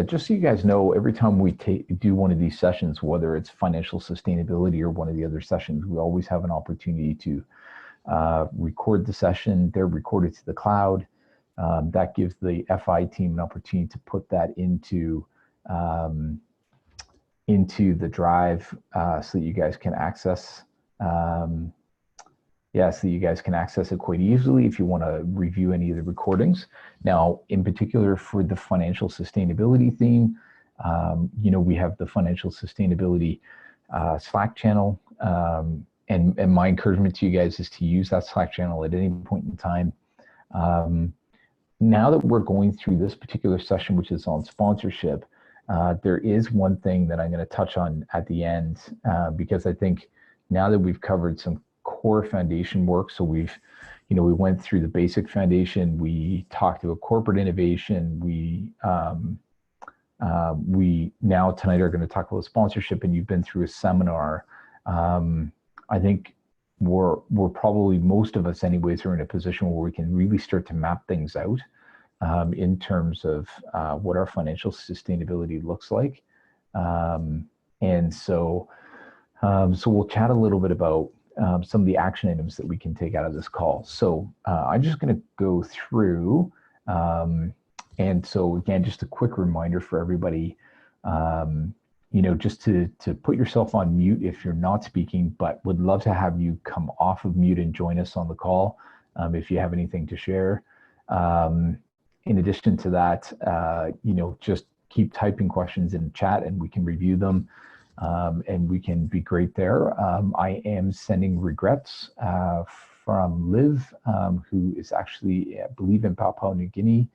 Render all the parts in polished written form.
just so you guys know, every time we do one of these sessions, whether it's financial sustainability or one of the other sessions, we always have an opportunity to record the session. They're recorded to the cloud. That gives the FI team an opportunity to put that into the drive so that you guys can access. So you guys can access it quite easily if you want to review any of the recordings. Now, in particular for the financial sustainability theme, we have the financial sustainability Slack channel. And my encouragement to you guys is to use that Slack channel at any point in time. Now that we're going through this particular session, which is on sponsorship, there is one thing that I'm going to touch on at the end, because I think now that we've covered some core foundation work, so we went through the basic foundation, we talked about corporate innovation, we now tonight are going to talk about sponsorship, and you've been through a seminar. I think we're probably, most of us anyways, are in a position where we can really start to map things out in terms of what our financial sustainability looks like. And so we'll chat a little bit about some of the action items that we can take out of this call. So I'm just going to go through, and so again, just a quick reminder for everybody, just to put yourself on mute if you're not speaking, but would love to have you come off of mute and join us on the call if you have anything to share. In addition to that, just keep typing questions in the chat and we can review them. And we can be great there. I am sending regrets from Liv, who is actually, I believe, in Papua New Guinea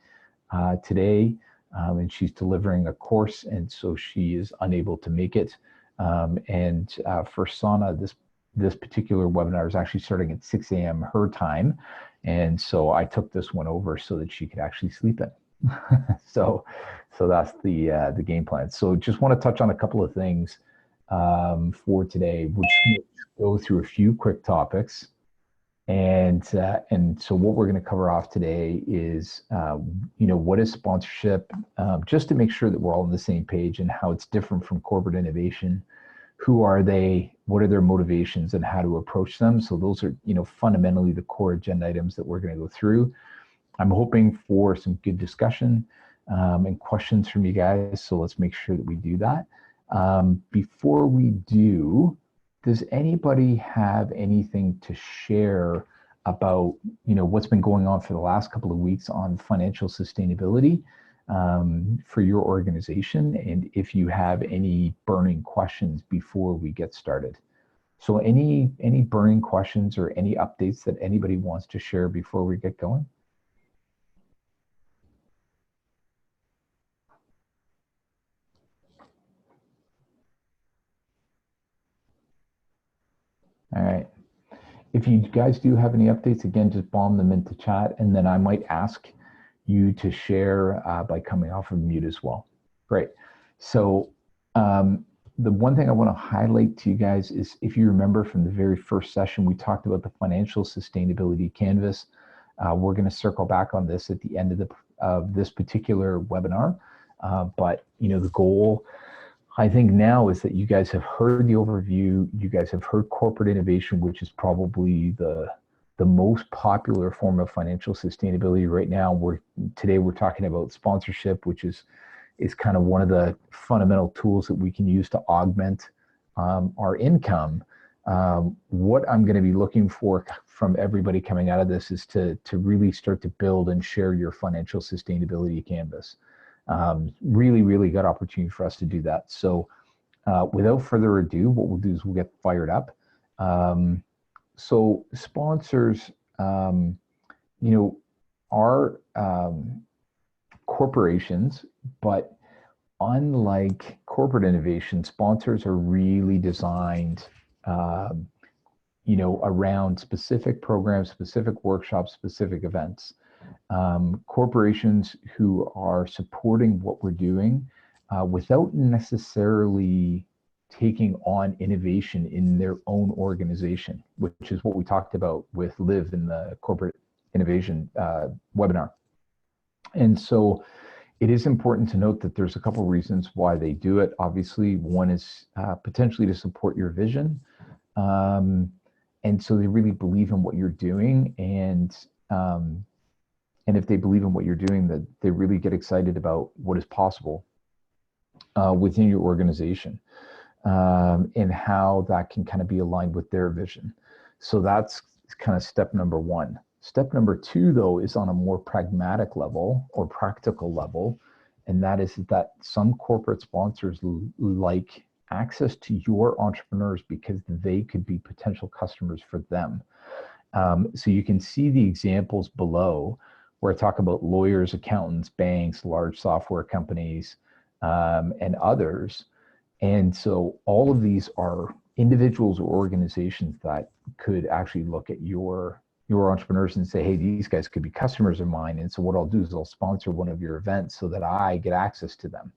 today, and she's delivering a course, and so she is unable to make it. And for Sana, this particular webinar is actually starting at 6 a.m. her time, and so I took this one over so that she could actually sleep in. so that's the game plan. So just want to touch on a couple of things for today. We're just going to go through a few quick topics, and so what we're going to cover off today is what is sponsorship, just to make sure that we're all on the same page, and how it's different from corporate innovation. Who are they? What are their motivations, and how to approach them? So those are fundamentally the core agenda items that we're going to go through. I'm hoping for some good discussion and questions from you guys, so let's make sure that we do that. Before we do, does anybody have anything to share about what's been going on for the last couple of weeks on financial sustainability for your organization, and if you have any burning questions before we get started? So any burning questions or any updates that anybody wants to share before we get going? All right. If you guys do have any updates, again, just bomb them into chat, and then I might ask you to share by coming off of mute as well. Great. So the one thing I want to highlight to you guys is, if you remember from the very first session, we talked about the financial sustainability canvas. We're going to circle back on this at the end of this particular webinar. But the goal, I think, now is that you guys have heard the overview. You guys have heard corporate innovation, which is probably the most popular form of financial sustainability right now. Today we're talking about sponsorship, which is kind of one of the fundamental tools that we can use to augment our income. What I'm going to be looking for from everybody coming out of this is to really start to build and share your financial sustainability canvas. Really, really good opportunity for us to do that. So without further ado, what we'll do is we'll get fired up. So sponsors, are corporations, but unlike corporate innovation, sponsors are really designed, around specific programs, specific workshops, specific events. Corporations who are supporting what we're doing without necessarily taking on innovation in their own organization, which is what we talked about with Liv in the corporate innovation webinar. And so It is important to note that there's a couple reasons why they do it. Obviously, one is potentially to support your vision. And so they really believe in what you're doing. And if they believe in what you're doing, that they really get excited about what is possible within your organization, and how that can kind of be aligned with their vision. So that's kind of step number one. Step number two, though, is on a more pragmatic level or practical level. And that is that some corporate sponsors like access to your entrepreneurs because they could be potential customers for them. So you can see the examples below where I talk about lawyers, accountants, banks, large software companies, and others. And so all of these are individuals or organizations that could actually look at your entrepreneurs and say, hey, these guys could be customers of mine. And so what I'll do is I'll sponsor one of your events so that I get access to them.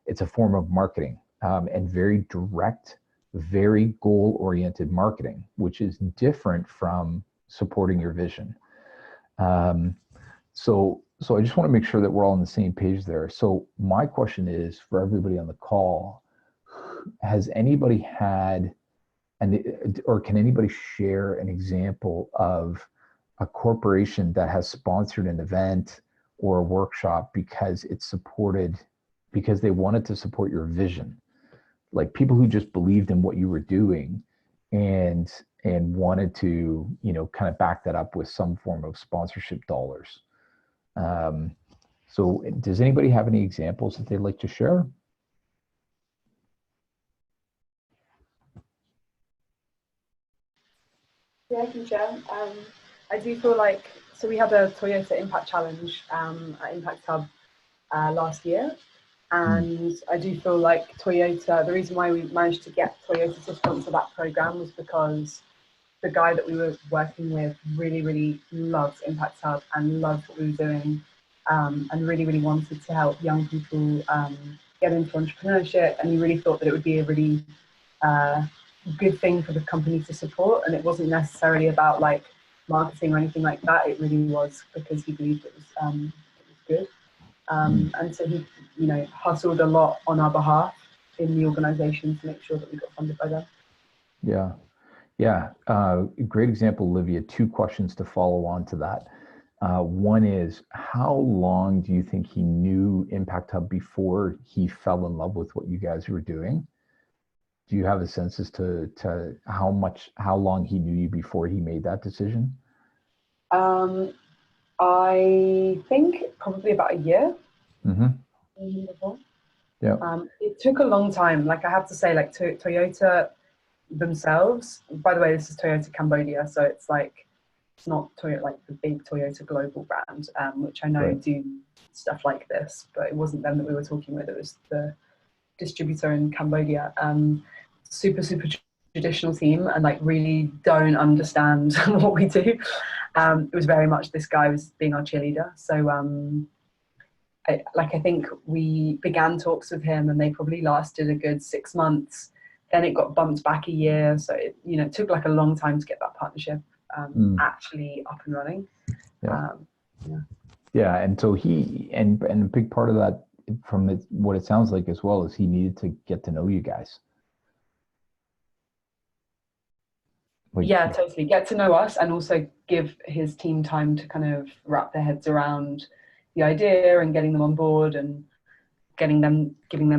It's a form of marketing, and very direct, very goal-oriented marketing, which is different from supporting your vision. So I just want to make sure that we're all on the same page there. So my question is for everybody on the call, has anybody had, or can anybody share an example of a corporation that has sponsored an event or a workshop because because they wanted to support your vision? Like people who just believed in what you were doing and wanted to, kind of back that up with some form of sponsorship dollars. So does anybody have any examples that they'd like to share? Yeah, I can share. I do feel like, so we had a Toyota Impact Challenge at Impact Hub last year. And I do feel like Toyota, the reason why we managed to get Toyota to sponsor that program was because the guy that we were working with really, really loved Impact Hub and loved what we were doing, and really, really wanted to help young people get into entrepreneurship. And he really thought that it would be a really good thing for the company to support. And it wasn't necessarily about like marketing or anything like that. It really was because he believed it was good. And so he, hustled a lot on our behalf in the organization to make sure that we got funded by them. Yeah. Yeah. Great example, Olivia. Two questions to follow on to that. One is, how long do you think he knew Impact Hub before he fell in love with what you guys were doing? Do you have a sense as to how long he knew you before he made that decision? I think probably about a year. Mm-hmm. Yeah. It took a long time. Like I have to say, like Toyota themselves. By the way, this is Toyota Cambodia, so it's not Toyota like the big Toyota global brand, which I know do stuff like this, but it wasn't them that we were talking with. It was the distributor in Cambodia. Super traditional team, and like really don't understand what we do. It was very much this guy was being our cheerleader. So I think we began talks with him, and they probably lasted a good 6 months. Then it got bumped back a year, so it took like a long time to get that partnership actually up and running. Yeah, and so and a big part of that, from what it sounds like as well, is he needed to get to know you guys. Yeah, totally. Get to know us, and also give his team time to kind of wrap their heads around the idea and getting them on board and giving them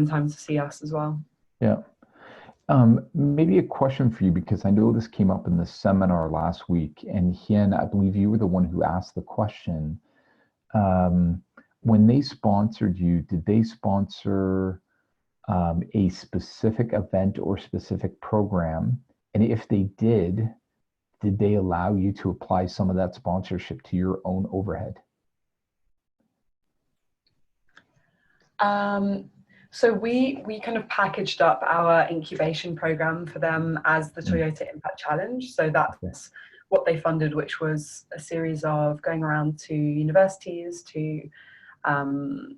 time to see us as well. Yeah. Maybe a question for you, because I know this came up in the seminar last week, and Hien, I believe you were the one who asked the question. When they sponsored you, did they sponsor a specific event or specific program? And if they did they allow you to apply some of that sponsorship to your own overhead? So we kind of packaged up our incubation program for them as the Toyota Impact Challenge. So that's what they funded, which was a series of going around to universities to kind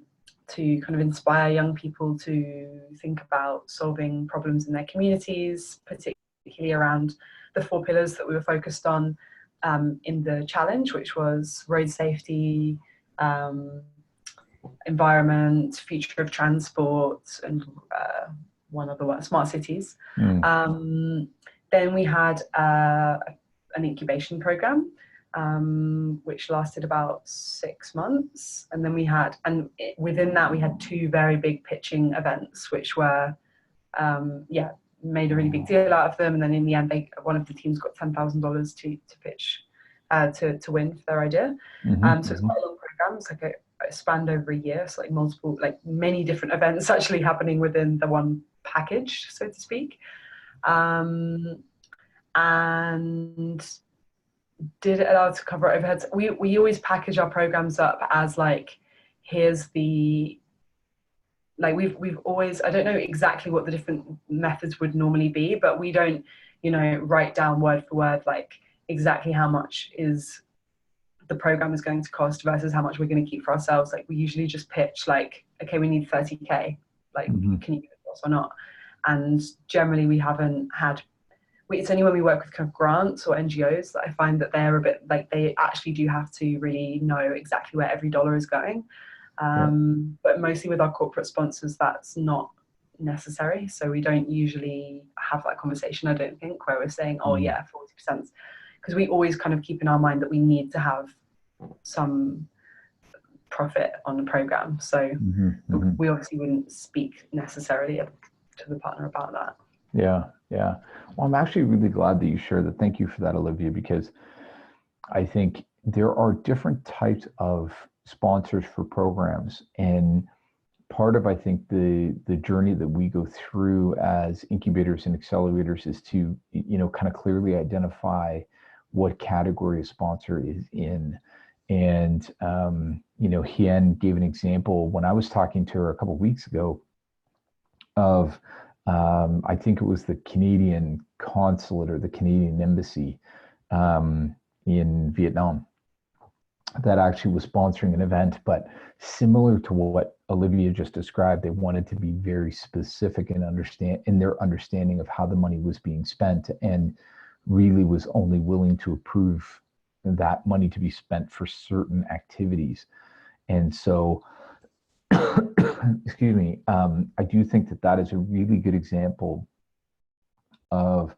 of inspire young people to think about solving problems in their communities, particularly around the 4 pillars that we were focused on in the challenge, which was road safety, environment, future of transport, and one other one, smart cities. Then we had an incubation program, which lasted about 6 months. And then within that, we had 2 very big pitching events, which were, made a really big deal out of them. And then in the end, one of the teams got $10,000 to pitch, to win for their idea. So it's quite a long program. It's like it spanned over a year. So many different events actually happening within the one package, so to speak. And did it allow to cover overheads? We always package our programs up as here's the, we've always, I don't know exactly what the different methods would normally be, but we don't, write down word for word, exactly how much is the program is going to cost versus how much we're going to keep for ourselves. We usually just pitch okay, we need 30K. Can you give it to us or not? And generally we haven't had, it's only when we work with kind of grants or NGOs that I find that they're a bit they actually do have to really know exactly where every dollar is going. But mostly with our corporate sponsors, that's not necessary. So we don't usually have that conversation, I don't think, where we're saying, oh yeah, 40%. Because we always kind of keep in our mind that we need to have some profit on the program. So we obviously wouldn't speak necessarily to the partner about that. Yeah. Well, I'm actually really glad that you shared that. Thank you for that, Olivia, because I think there are different types of sponsors for programs. And part of, I think, the journey that we go through as incubators and accelerators is to, kind of clearly identify what category a sponsor is in. And, Hien gave an example when I was talking to her a couple of weeks ago of, I think it was the Canadian consulate or the Canadian embassy in Vietnam that actually was sponsoring an event, but similar to what Olivia just described, they wanted to be very specific in their understanding of how the money was being spent, and really was only willing to approve that money to be spent for certain activities. And so excuse me, I do think that is a really good example of,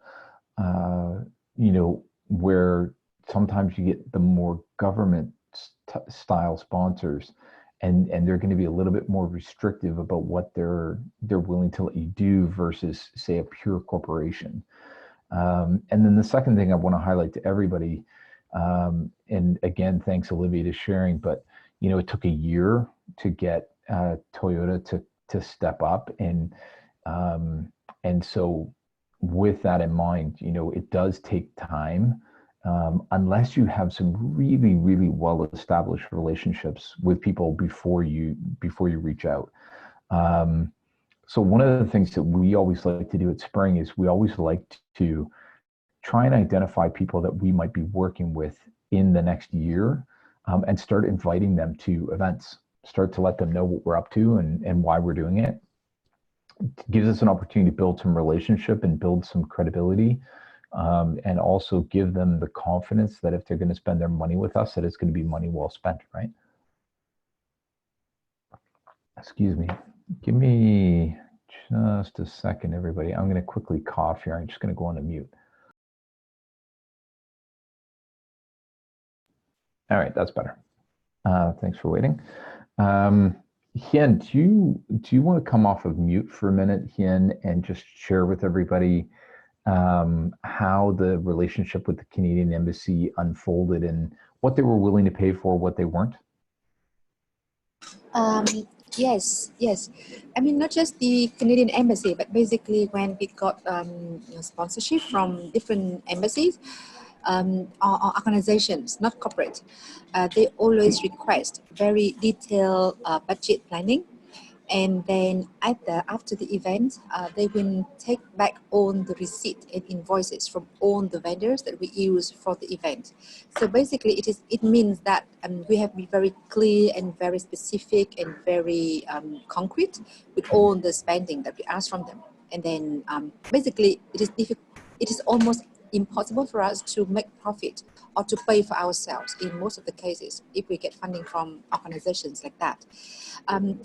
where sometimes you get the more government style sponsors, and they're going to be a little bit more restrictive about what they're willing to let you do versus, say, a pure corporation. And then the second thing I want to highlight to everybody, and again, thanks Olivia to sharing, but it took a year to get Toyota to step up, and so with that in mind, it does take time, unless you have some really, really well established relationships with people before you reach out. So one of the things that we always like to do at Spring is we always like to try and identify people that we might be working with in the next year, and start inviting them to events. Start to let them know what we're up to and why we're doing it. It gives us an opportunity to build some relationship and build some credibility, and also give them the confidence that if they're going to spend their money with us, that it's going to be money well spent, right? Excuse me. Give me just a second, everybody. I'm going to quickly cough here. I'm just going to go on a mute. All right, that's better. Thanks for waiting. Hien, do you want to come off of mute for a minute, Hien, and just share with everybody how the relationship with the Canadian Embassy unfolded and what they were willing to pay for, what they weren't? Yes. I mean, not just the Canadian Embassy, but basically when we got sponsorship from different embassies, or organizations, not corporate, they always request very detailed budget planning. And then after the event, they will take back all the receipt and invoices from all the vendors that we use for the event. So basically, it means that we have to be very clear and very specific and very concrete with all the spending that we ask from them. And then basically, it is almost impossible for us to make profit or to pay for ourselves in most of the cases if we get funding from organizations like that.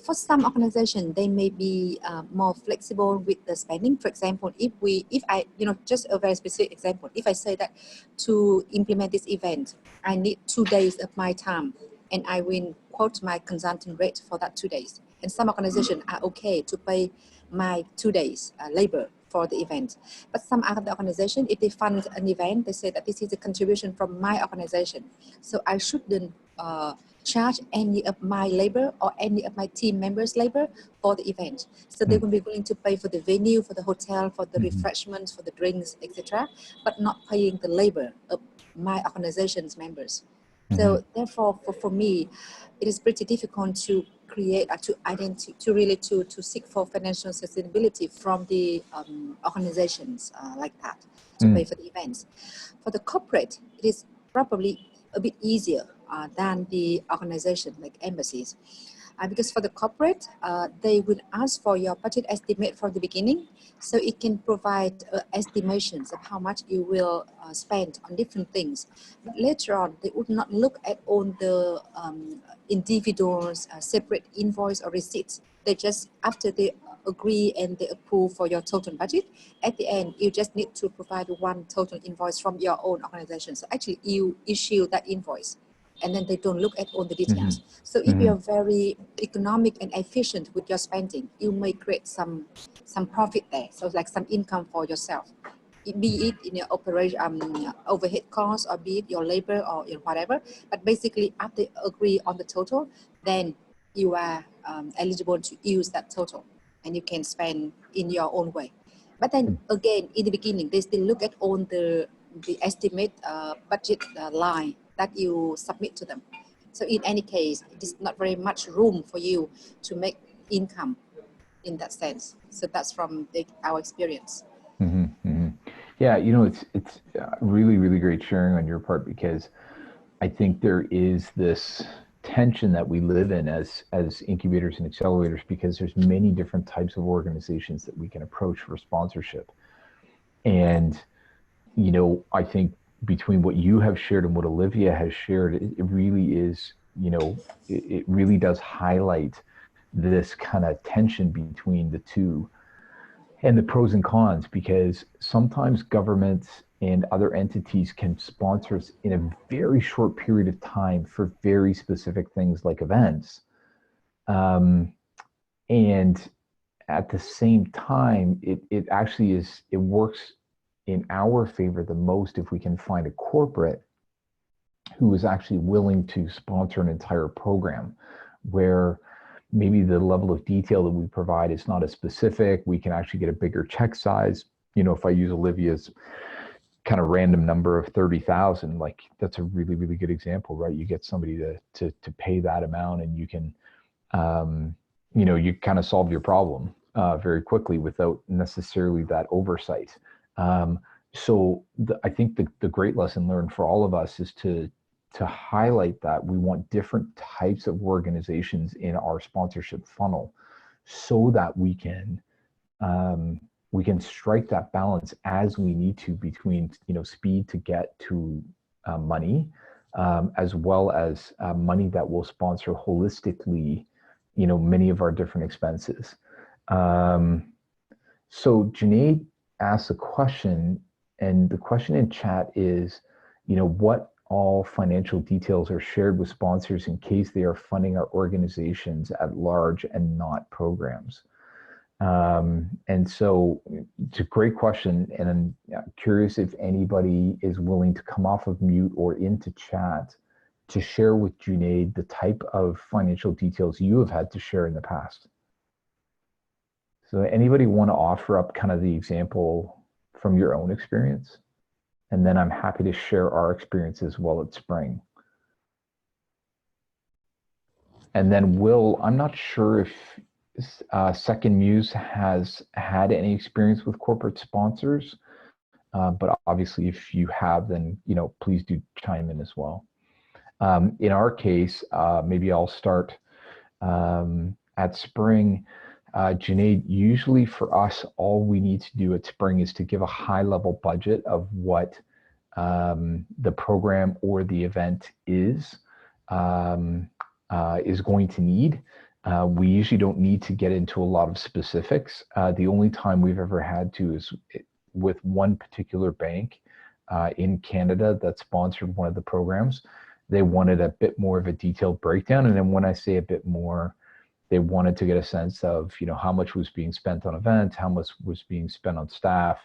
For some organizations, they may be more flexible with the spending. For example, if I, just a very specific example, if I say that to implement this event, I need 2 days of my time, and I will quote my consulting rate for that 2 days. And some organizations are okay to pay my 2 days labor for the event. But some other organizations, if they fund an event, they say that this is a contribution from my organization. So I shouldn't charge any of my labor or any of my team members' labor for the event. So they will be willing to pay for the venue, for the hotel, for the refreshments, for the drinks, etc., but not paying the labor of my organization's members. So therefore, for me, it is pretty difficult to create, to seek for financial sustainability from the organizations like that to pay for the events. For the corporate, it is probably a bit easier than the organization like embassies. Because for the corporate, they will ask for your budget estimate from the beginning, so it can provide estimations of how much you will spend on different things. But later on, they would not look at all the individuals' separate invoice or receipts. They just, after they agree and they approve for your total budget, at the end, you just need to provide one total invoice from your own organization. So actually, you issue that invoice, and then they don't look at all the details. So if you're very economic and efficient with your spending, you may create some profit there. So like some income for yourself, be it in your operation, overhead costs, or be it your labor or whatever. But basically, after you agree on the total, then you are eligible to use that total, and you can spend in your own way. But then again, in the beginning, they still look at all the estimate budget line that you submit to them. So in any case, it is not very much room for you to make income in that sense. So that's from our experience. Yeah, it's really, really great sharing on your part, because I think there is this tension that we live in as incubators and accelerators, because there's many different types of organizations that we can approach for sponsorship. And, I think between what you have shared and what Olivia has shared, it really is, it really does highlight this kind of tension between the two and the pros and cons, because sometimes governments and other entities can sponsor us in a very short period of time for very specific things like events. And at the same time, it actually it works in our favor the most if we can find a corporate who is actually willing to sponsor an entire program, where maybe the level of detail that we provide is not as specific. We can actually get a bigger check size. If I use Olivia's kind of random number of 30,000, like that's a really, really good example, right? You get somebody to pay that amount, and you can, you kind of solve your problem very quickly without necessarily that oversight. So I think the great lesson learned for all of us is to highlight that we want different types of organizations in our sponsorship funnel, so that we can strike that balance as we need to between speed to get to money, as well as money that will sponsor holistically many of our different expenses. So Junaid asked a question, and the question in chat is, what all financial details are shared with sponsors in case they are funding our organizations at large and not programs? And so it's a great question, and I'm curious if anybody is willing to come off of mute or into chat to share with Junaid the type of financial details you have had to share in the past. So anybody want to offer up kind of the example from your own experience? And then I'm happy to share our experience as well at Spring. And then Will, I'm not sure if Second Muse has had any experience with corporate sponsors, but obviously if you have, then please do chime in as well. In our case, maybe I'll start at Spring. Junaid, usually for us, all we need to do at Spring is to give a high level budget of what the program or the event is going to need. We usually don't need to get into a lot of specifics. The only time we've ever had to is with one particular bank in Canada that sponsored one of the programs. They wanted a bit more of a detailed breakdown. And then when I say a bit more, they wanted to get a sense of, you know, how much was being spent on events, how much was being spent on staff,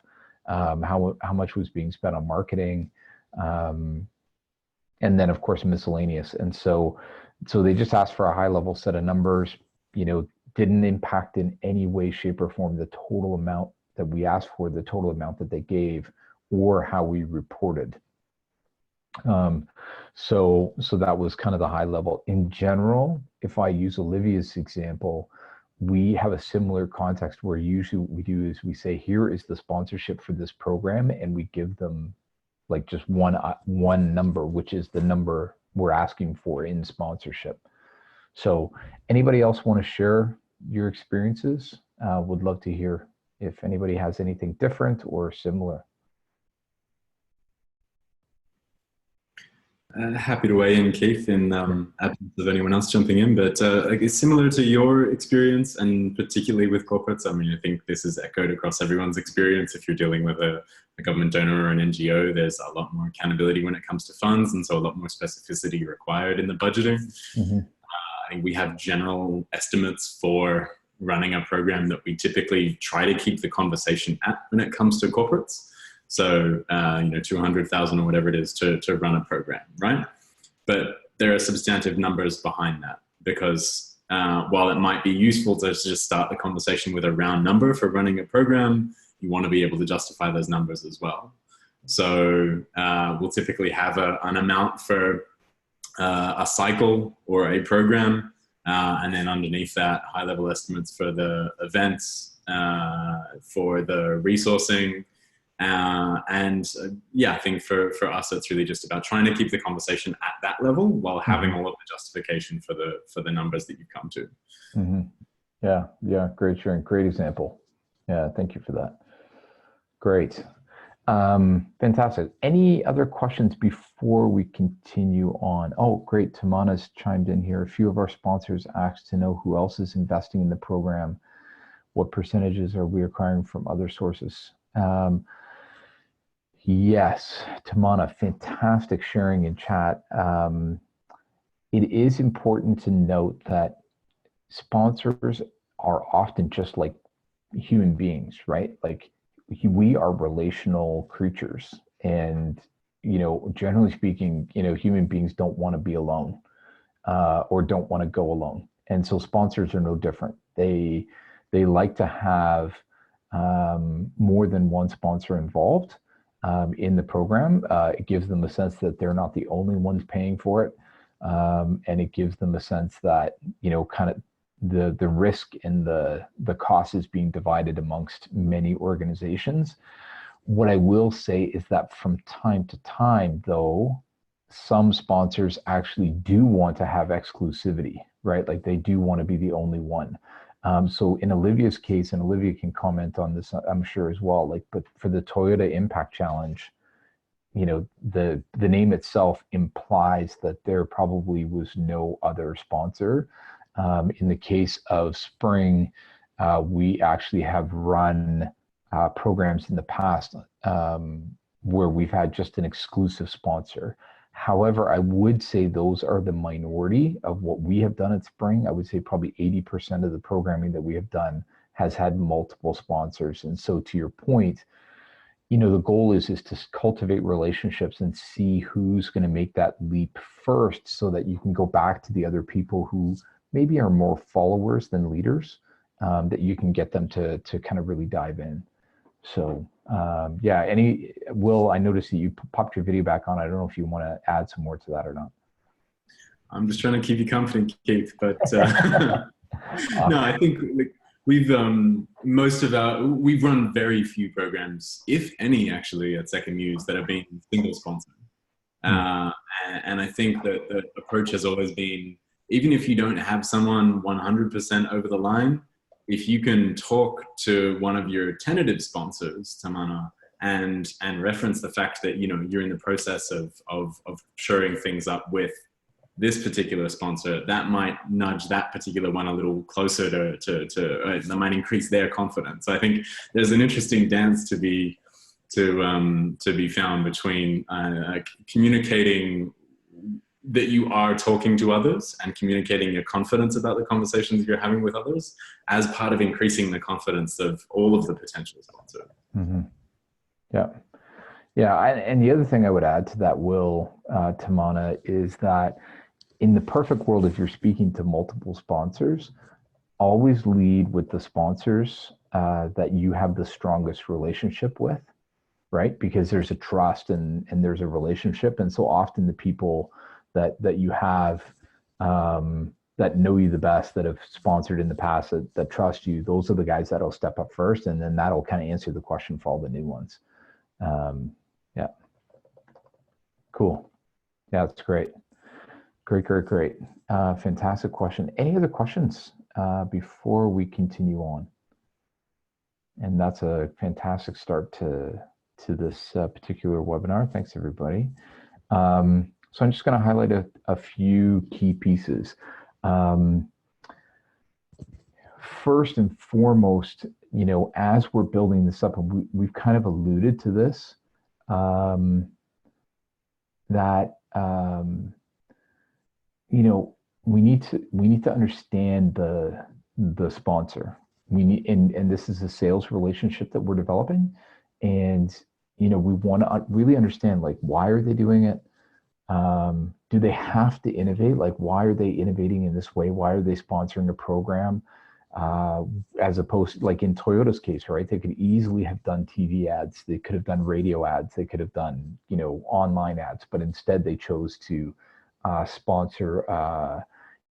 how much was being spent on marketing, and then of course miscellaneous. And so they just asked for a high level set of numbers, you know, didn't impact in any way, shape, or form the total amount that we asked for, the total amount that they gave, or how we reported. So that was kind of the high level. In general, if I use Olivia's example, we have a similar context where usually what we do is we say, here is the sponsorship for this program, and we give them like just one number, which is the number we're asking for in sponsorship. So anybody else want to share your experiences? Would love to hear if anybody has anything different or similar. Happy to weigh in, Keith, in absence of anyone else jumping in. But I guess similar to your experience, and particularly with corporates, I mean, I think this is echoed across everyone's experience. If you're dealing with a government donor or an NGO, there's a lot more accountability when it comes to funds, and so a lot more specificity required in the budgeting. Mm-hmm. I think we have general estimates for running a program that we typically try to keep the conversation at when it comes to corporates. So, you know, 200,000 or whatever it is to run a program, right? But there are substantive numbers behind that, because while it might be useful to just start the conversation with a round number for running a program, you want to be able to justify those numbers as well. So we'll typically have an amount for a cycle or a program, and then underneath that, high-level estimates for the events, for the resourcing. Yeah, I think for us, it's really just about trying to keep the conversation at that level while having all of the justification for the numbers that you've come to. Mm-hmm. Yeah, great sharing, great example. Yeah, thank you for that. Great, fantastic. Any other questions before we continue on? Oh, great, Tamana's chimed in here. A few of our sponsors asked to know who else is investing in the program. What percentages are we acquiring from other sources? Yes, Tamana, fantastic sharing in chat. It is important to note that sponsors are often just like human beings, right? Like we are relational creatures, and, you know, generally speaking, you know, human beings don't want to be alone or don't want to go alone. And so sponsors are no different. They like to have more than one sponsor involved in the program. It gives them a sense that they're not the only ones paying for it. And it gives them a sense that, you know, kind of the risk and the cost is being divided amongst many organizations. What I will say is that from time to time, though, some sponsors actually do want to have exclusivity, right? Like they do want to be the only one. So in Olivia's case, and Olivia can comment on this, I'm sure as well, like, but for the Toyota Impact Challenge, you know, the name itself implies that there probably was no other sponsor. In the case of Spring, we actually have run programs in the past where we've had just an exclusive sponsor. However, I would say those are the minority of what we have done at Spring. I would say probably 80% of the programming that we have done has had multiple sponsors. And so to your point, you know, the goal is to cultivate relationships and see who's going to make that leap first, so that you can go back to the other people who maybe are more followers than leaders, that you can get them to kind of really dive in. So yeah, Will, I noticed that you popped your video back on. I don't know if you want to add some more to that or not. I'm just trying to keep you confident, Keith, but no, I think we've run very few programs, if any, actually, at Second Muse that have been single sponsored. And I think that the approach has always been, even if you don't have someone 100% over the line, if you can talk to one of your tentative sponsors, Tamana, and reference the fact that, you know, you're in the process of shoring things up with this particular sponsor, that might nudge that particular one a little closer that might increase their confidence. I think there's an interesting dance to be found between communicating that you are talking to others and communicating your confidence about the conversations you're having with others as part of increasing the confidence of all of the potential sponsors. Mm-hmm. Yeah. Yeah. And the other thing I would add to that, Will, Tamana, is that in the perfect world, if you're speaking to multiple sponsors, always lead with the sponsors that you have the strongest relationship with, right? Because there's a trust and there's a relationship. And so often the people that you have that know you the best, that have sponsored in the past, that trust you, those are the guys that'll step up first, and then that'll kind of answer the question for all the new ones. Yeah. Cool. Yeah, that's great. Great. Fantastic question. Any other questions before we continue on? And that's a fantastic start to this particular webinar. Thanks, everybody. So I'm just going to highlight a few key pieces. First and foremost, you know, as we're building this up, and we've kind of alluded to this, that you know, we need to understand the sponsor. We need, and this is a sales relationship that we're developing, and you know, we want to really understand, like, why are they doing it? Do they have to innovate? Like, why are they innovating in this way? Why are they sponsoring a program? As opposed to, like in Toyota's case, right? They could easily have done TV ads. They could have done radio ads. They could have done, you know, online ads, but instead they chose to sponsor,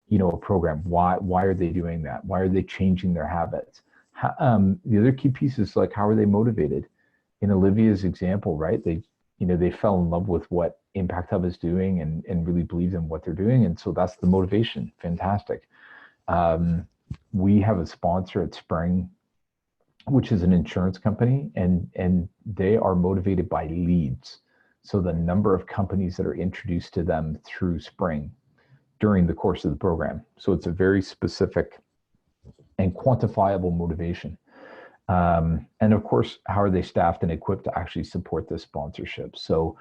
you know, a program. Why are they doing that? Why are they changing their habits? The other key piece is, like, how are they motivated? In Olivia's example, right? They fell in love with what Impact Hub is doing and really believe in what they're doing. And so that's the motivation. Fantastic. We have a sponsor at Spring, which is an insurance company, and they are motivated by leads. So the number of companies that are introduced to them through Spring during the course of the program. So it's a very specific and quantifiable motivation. And of course, how are they staffed and equipped to actually support this sponsorship? So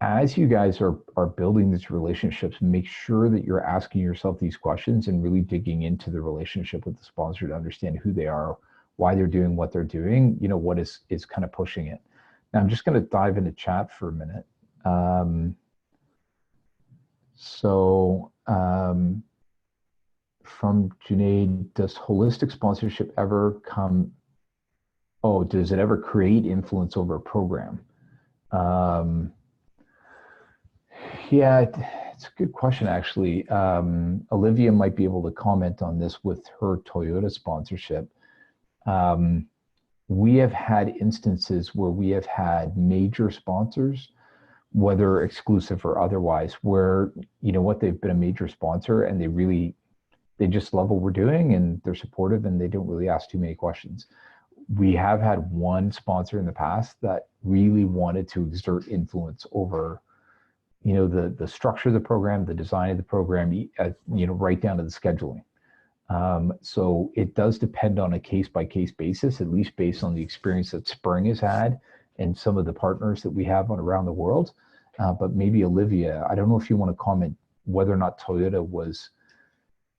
as you guys are building these relationships, make sure that you're asking yourself these questions and really digging into the relationship with the sponsor to understand who they are, why they're doing what they're doing, you know, what is kind of pushing it. Now, I'm just going to dive into chat for a minute. From Junaid, does holistic sponsorship ever does it ever create influence over a program? Yeah, it's a good question, actually. Olivia might be able to comment on this with her Toyota sponsorship. We have had instances where we have had major sponsors, whether exclusive or otherwise, where, you know what, they've been a major sponsor and they just love what we're doing and they're supportive and they don't really ask too many questions. We have had one sponsor in the past that really wanted to exert influence over, you know, the structure of the program, the design of the program, you know, right down to the scheduling. So it does depend on a case-by-case basis, at least based on the experience that Spring has had and some of the partners that we have around the world. But maybe Olivia, I don't know if you want to comment whether or not Toyota was,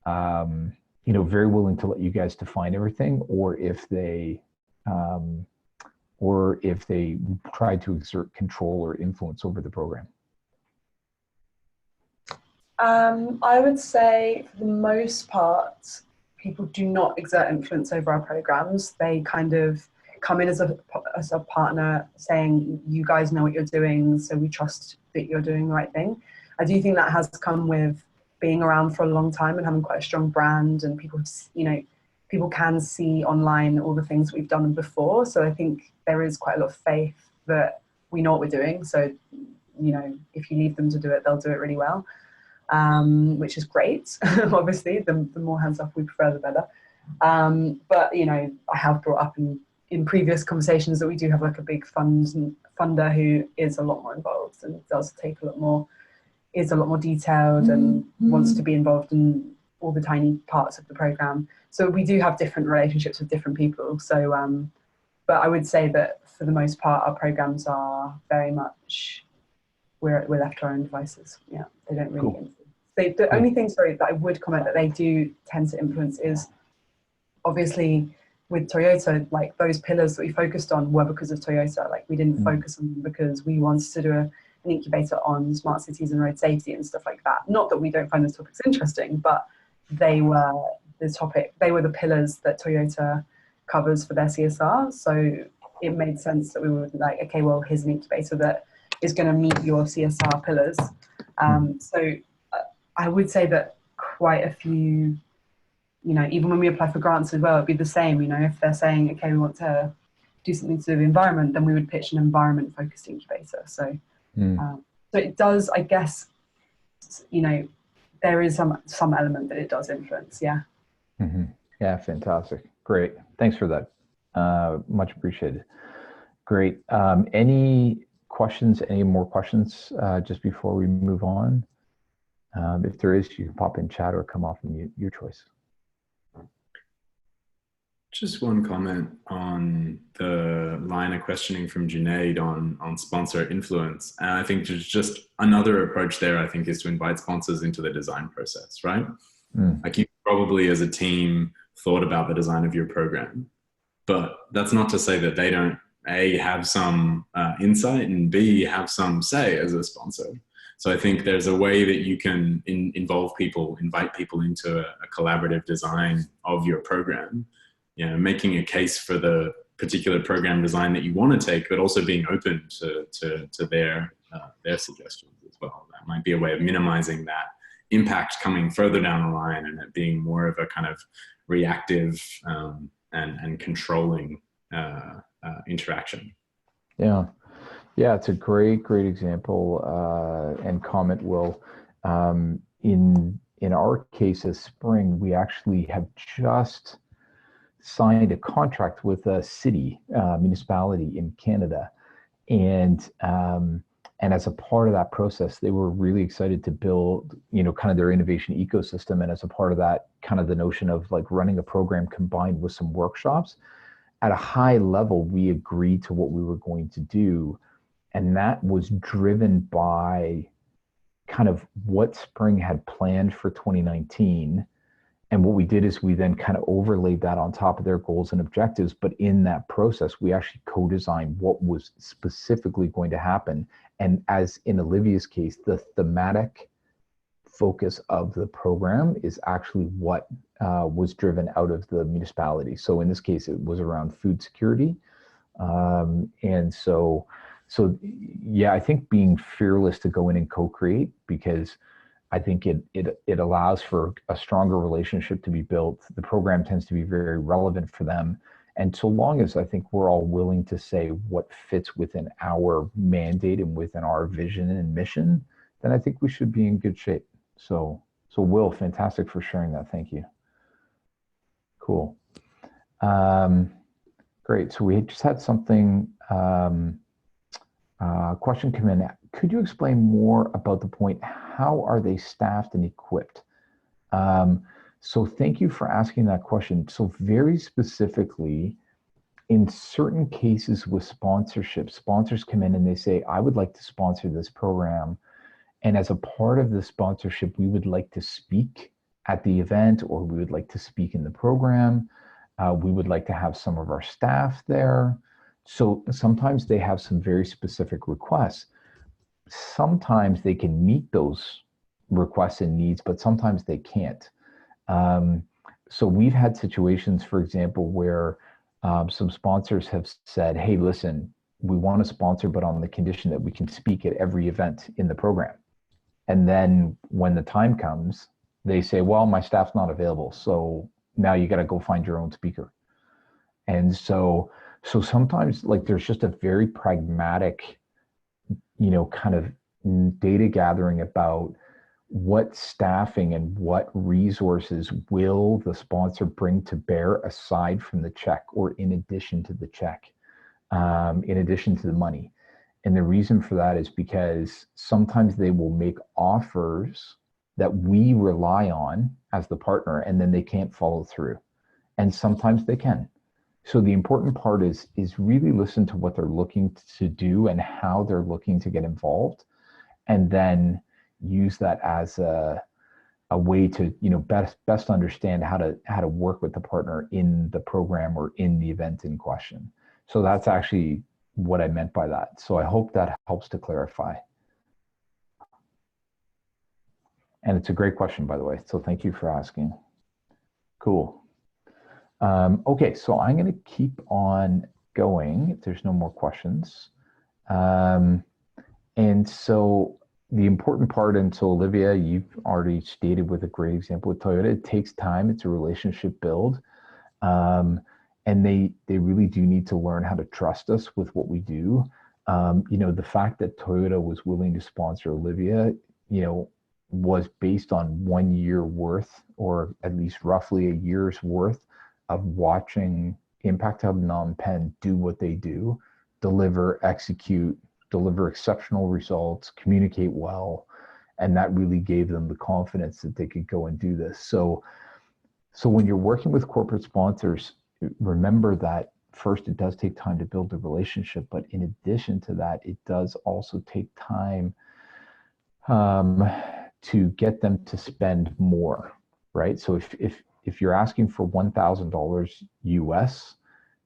you know, very willing to let you guys define everything, or if they tried to exert control or influence over the program. I would say for the most part, people do not exert influence over our programs. They kind of come in as a partner saying, you guys know what you're doing, so we trust that you're doing the right thing. I do think that has come with being around for a long time and having quite a strong brand, and people, you know, people can see online all the things we've done before. So I think there is quite a lot of faith that we know what we're doing. So, you know, if you leave them to do it, they'll do it really well. Which is great. Obviously, the more hands off we prefer, the better. But, you know, I have brought up in previous conversations that we do have like a big funder who is a lot more involved and does take a lot more, is a lot more detailed and wants to be involved in all the tiny parts of the program. So we do have different relationships with different people. So, but I would say that for the most part, our programs are very much, we're left to our own devices. Yeah, they don't really influence. The only thing, sorry, that I would comment that they do tend to influence is obviously with Toyota, like those pillars that we focused on were because of Toyota. Like we didn't focus on them because we wanted to do an incubator on smart cities and road safety and stuff like that. Not that we don't find those topics interesting, but they were the pillars that Toyota covers for their CSR. So it made sense that we were like, okay, well, here's an incubator that is going to meet your CSR pillars. So I would say that quite a few, you know, even when we apply for grants as well, it'd be the same. You know, if they're saying, okay, we want to do something to do with the environment, then we would pitch an environment-focused incubator. So, so it does, I guess, you know, there is some element that it does influence. Yeah. Yeah, fantastic. Great. Thanks for that. Much appreciated. Great. Any questions, any more questions just before we move on? If there is, you can pop in chat or come off and mute, your choice. Just one comment on the line of questioning from Junaid on sponsor influence. And I think there's just another approach there, I think, is to invite sponsors into the design process, right? Like you probably as a team thought about the design of your program, but that's not to say that they don't A, have some insight and B, have some say as a sponsor. So I think there's a way that you can involve people, invite people into a collaborative design of your program, you know, making a case for the particular program design that you want to take, but also being open to their suggestions as well. That might be a way of minimizing that impact coming further down the line and it being more of a kind of reactive and controlling interaction. Yeah. Yeah, it's a great example and comment, Will. In our case as Spring, we actually have just signed a contract with a city, municipality in Canada. And as a part of that process, they were really excited to build, you know, kind of their innovation ecosystem. And as a part of that, kind of the notion of like running a program combined with some workshops, at a high level, we agreed to what we were going to do. And that was driven by kind of what Spring had planned for 2019. And what we did is we then kind of overlaid that on top of their goals and objectives. But in that process, we actually co-designed what was specifically going to happen. And as in Olivia's case, the thematic focus of the program is actually what was driven out of the municipality. So in this case, it was around food security. And so yeah, I think being fearless to go in and co-create, because I think it allows for a stronger relationship to be built. The program tends to be very relevant for them. And so long as I think we're all willing to say what fits within our mandate and within our vision and mission, then I think we should be in good shape. So Will, fantastic for sharing that. Thank you. Cool. Great. So we just had something, question come in. Could you explain more about the point? How are they staffed and equipped? So thank you for asking that question. So very specifically, in certain cases with sponsorship, sponsors come in and they say, I would like to sponsor this program. And as a part of the sponsorship, we would like to speak at the event, or we would like to speak in the program. We would like to have some of our staff there. So sometimes they have some very specific requests. Sometimes they can meet those requests and needs, but sometimes they can't. So we've had situations, for example, where some sponsors have said, hey, listen, we want to sponsor, but on the condition that we can speak at every event in the program. And then when the time comes, they say, well, my staff's not available. So now you got to go find your own speaker. And so sometimes like there's just a very pragmatic, you know, kind of data gathering about what staffing and what resources will the sponsor bring to bear aside from the check or in addition to the check, in addition to the money. And the reason for that is because sometimes they will make offers that we rely on as the partner, and then they can't follow through. And sometimes they can. So the important part is really listen to what they're looking to do and how they're looking to get involved, and then use that as a way to, you know, best understand how to work with the partner in the program or in the event in question. So that's actually what I meant by that. So I hope that helps to clarify. And it's a great question, by the way. So thank you for asking. Cool. Okay, so I'm going to keep on going if there's no more questions. And so the important part, and so Olivia, you've already stated with a great example with Toyota, it takes time. It's a relationship build. And they really do need to learn how to trust us with what we do. You know, the fact that Toyota was willing to sponsor Olivia, you know, was based on 1 year worth, or at least roughly a year's worth of watching Impact Hub non-Pen do what they do, deliver, execute, deliver exceptional results, communicate well. And that really gave them the confidence that they could go and do this. So when you're working with corporate sponsors, remember that first, it does take time to build the relationship, but in addition to that, it does also take time to get them to spend more, right? So if you're asking for $1,000 US,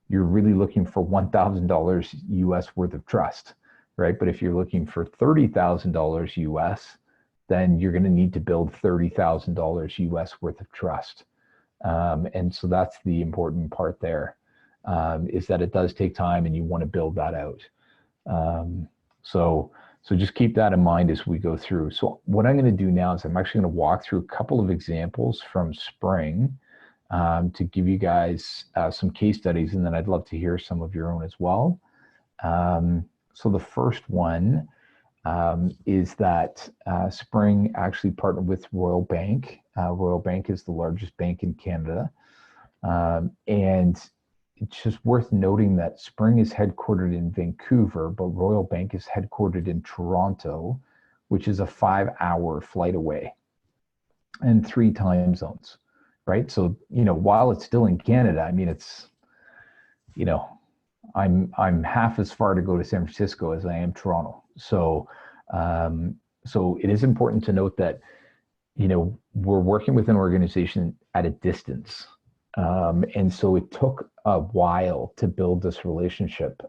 you're really looking for $1,000 US worth of trust, right? But if you're looking for $30,000 US, then you're going to need to build $30,000 US worth of trust. And so that's the important part there, is that it does take time and you want to build that out. So just keep that in mind as we go through. So what I'm going to do now is I'm actually going to walk through a couple of examples from Spring to give you guys some case studies, and then I'd love to hear some of your own as well. So the first one is that Spring actually partnered with Royal Bank. Royal Bank is the largest bank in Canada. And it's just worth noting that Spring is headquartered in Vancouver, but Royal Bank is headquartered in Toronto, which is a 5-hour flight away and 3 time zones, right? So, you know, while it's still in Canada, I mean, it's, you know, I'm half as far to go to San Francisco as I am Toronto. So, so it is important to note that, you know, we're working with an organization at a distance. And so it took a while to build this relationship,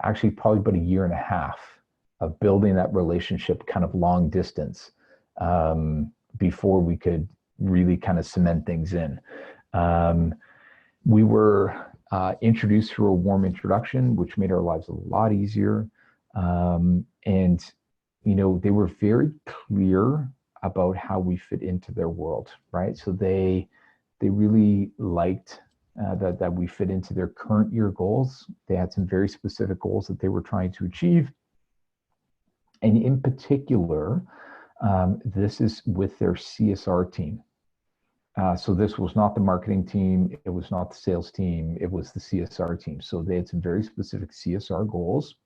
actually probably about 1.5 years of building that relationship kind of long distance before we could really kind of cement things in. We were introduced through a warm introduction, which made our lives a lot easier. And, you know, they were very clear about how we fit into their world, right? So they really liked that we fit into their current year goals. They had some very specific goals that they were trying to achieve. And in particular, this is with their CSR team. So this was not the marketing team, it was not the sales team, it was the CSR team. So they had some very specific CSR goals.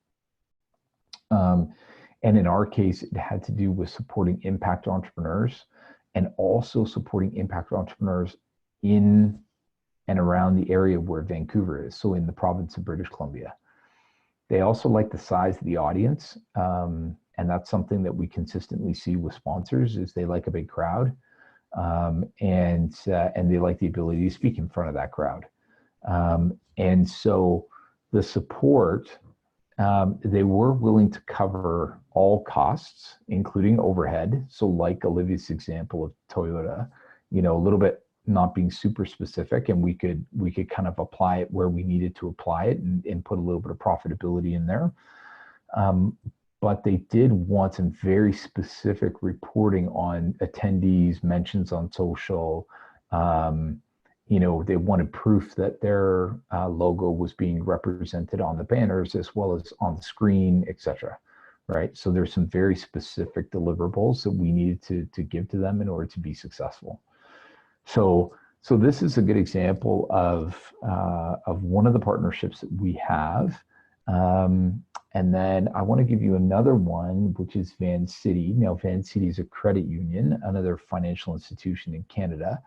And in our case, it had to do with supporting impact entrepreneurs and also supporting impact entrepreneurs in and around the area where Vancouver is, so in the province of British Columbia. They also like the size of the audience, and that's something that we consistently see with sponsors, is they like a big crowd, and they like the ability to speak in front of that crowd. And so the support, they were willing to cover all costs, including overhead. So like Olivia's example of Toyota, you know, a little bit not being super specific, and we could kind of apply it where we needed to apply it and put a little bit of profitability in there. But they did want some very specific reporting on attendees, mentions on social. You know, they wanted proof that their logo was being represented on the banners as well as on the screen, etc. right? So there's some very specific deliverables that we needed to give to them in order to be successful. So this is a good example of one of the partnerships that we have. And then I want to give you another one, which is Vancity. Now, Vancity is a credit union, another financial institution in Canada.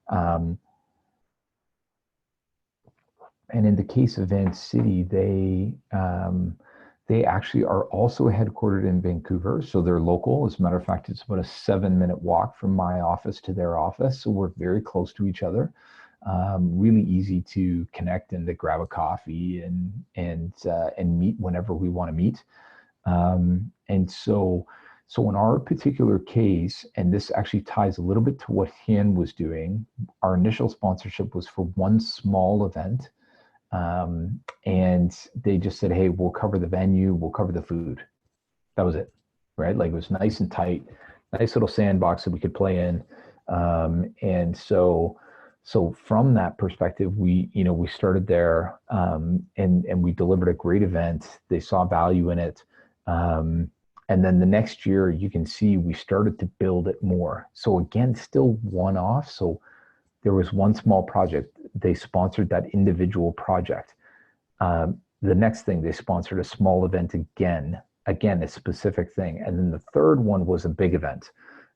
And in the case of Vancity, they actually are also headquartered in Vancouver, so they're local. As a matter of fact, it's about a 7-minute walk from my office to their office, so we're very close to each other. Really easy to connect and to grab a coffee and meet whenever we want to meet. And so in our particular case, and this actually ties a little bit to what Han was doing, our initial sponsorship was for one small event. And they just said, hey, we'll cover the venue, we'll cover the food. That was it, right? Like, it was nice and tight, nice little sandbox that we could play in. And so from that perspective, we started there, and we delivered a great event. They saw value in it. And then the next year, you can see we started to build it more. So again, still one-off. So there was one small project. They sponsored that individual project. The next thing, they sponsored a small event again, a specific thing. And then the third one was a big event.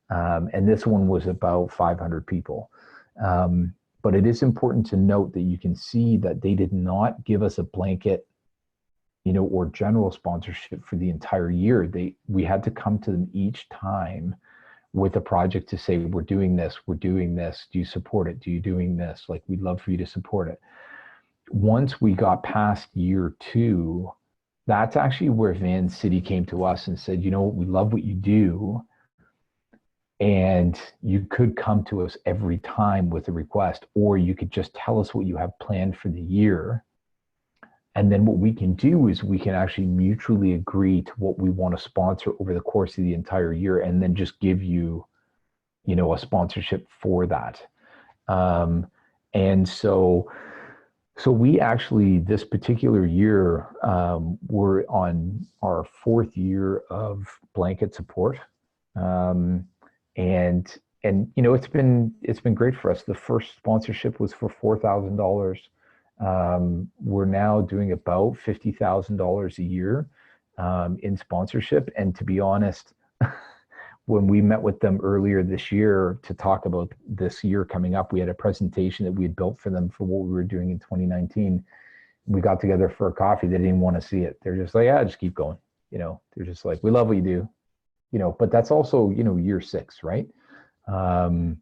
And this one was about 500 people. But it is important to note that you can see that they did not give us a blanket, or general sponsorship for the entire year. We had to come to them each time with a project to say, we're doing this, do you support it? Do you doing this? Like, we'd love for you to support it. Once we got past year 2, that's actually where Vancity came to us and said, we love what you do, and you could come to us every time with a request, or you could just tell us what you have planned for the year. And then what we can do is we can actually mutually agree to what we want to sponsor over the course of the entire year, and then just give you, a sponsorship for that. And so we actually, this particular year, we're on our 4th year of blanket support. And it's been great for us. The first sponsorship was for $4,000. We're now doing about $50,000 a year in sponsorship. And to be honest, when we met with them earlier this year to talk about this year coming up, we had a presentation that we had built for them for what we were doing in 2019. We got together for a coffee. They didn't want to see it. They're just like, yeah, just keep going. They're just like, we love what you do. But that's also, year 6, right? And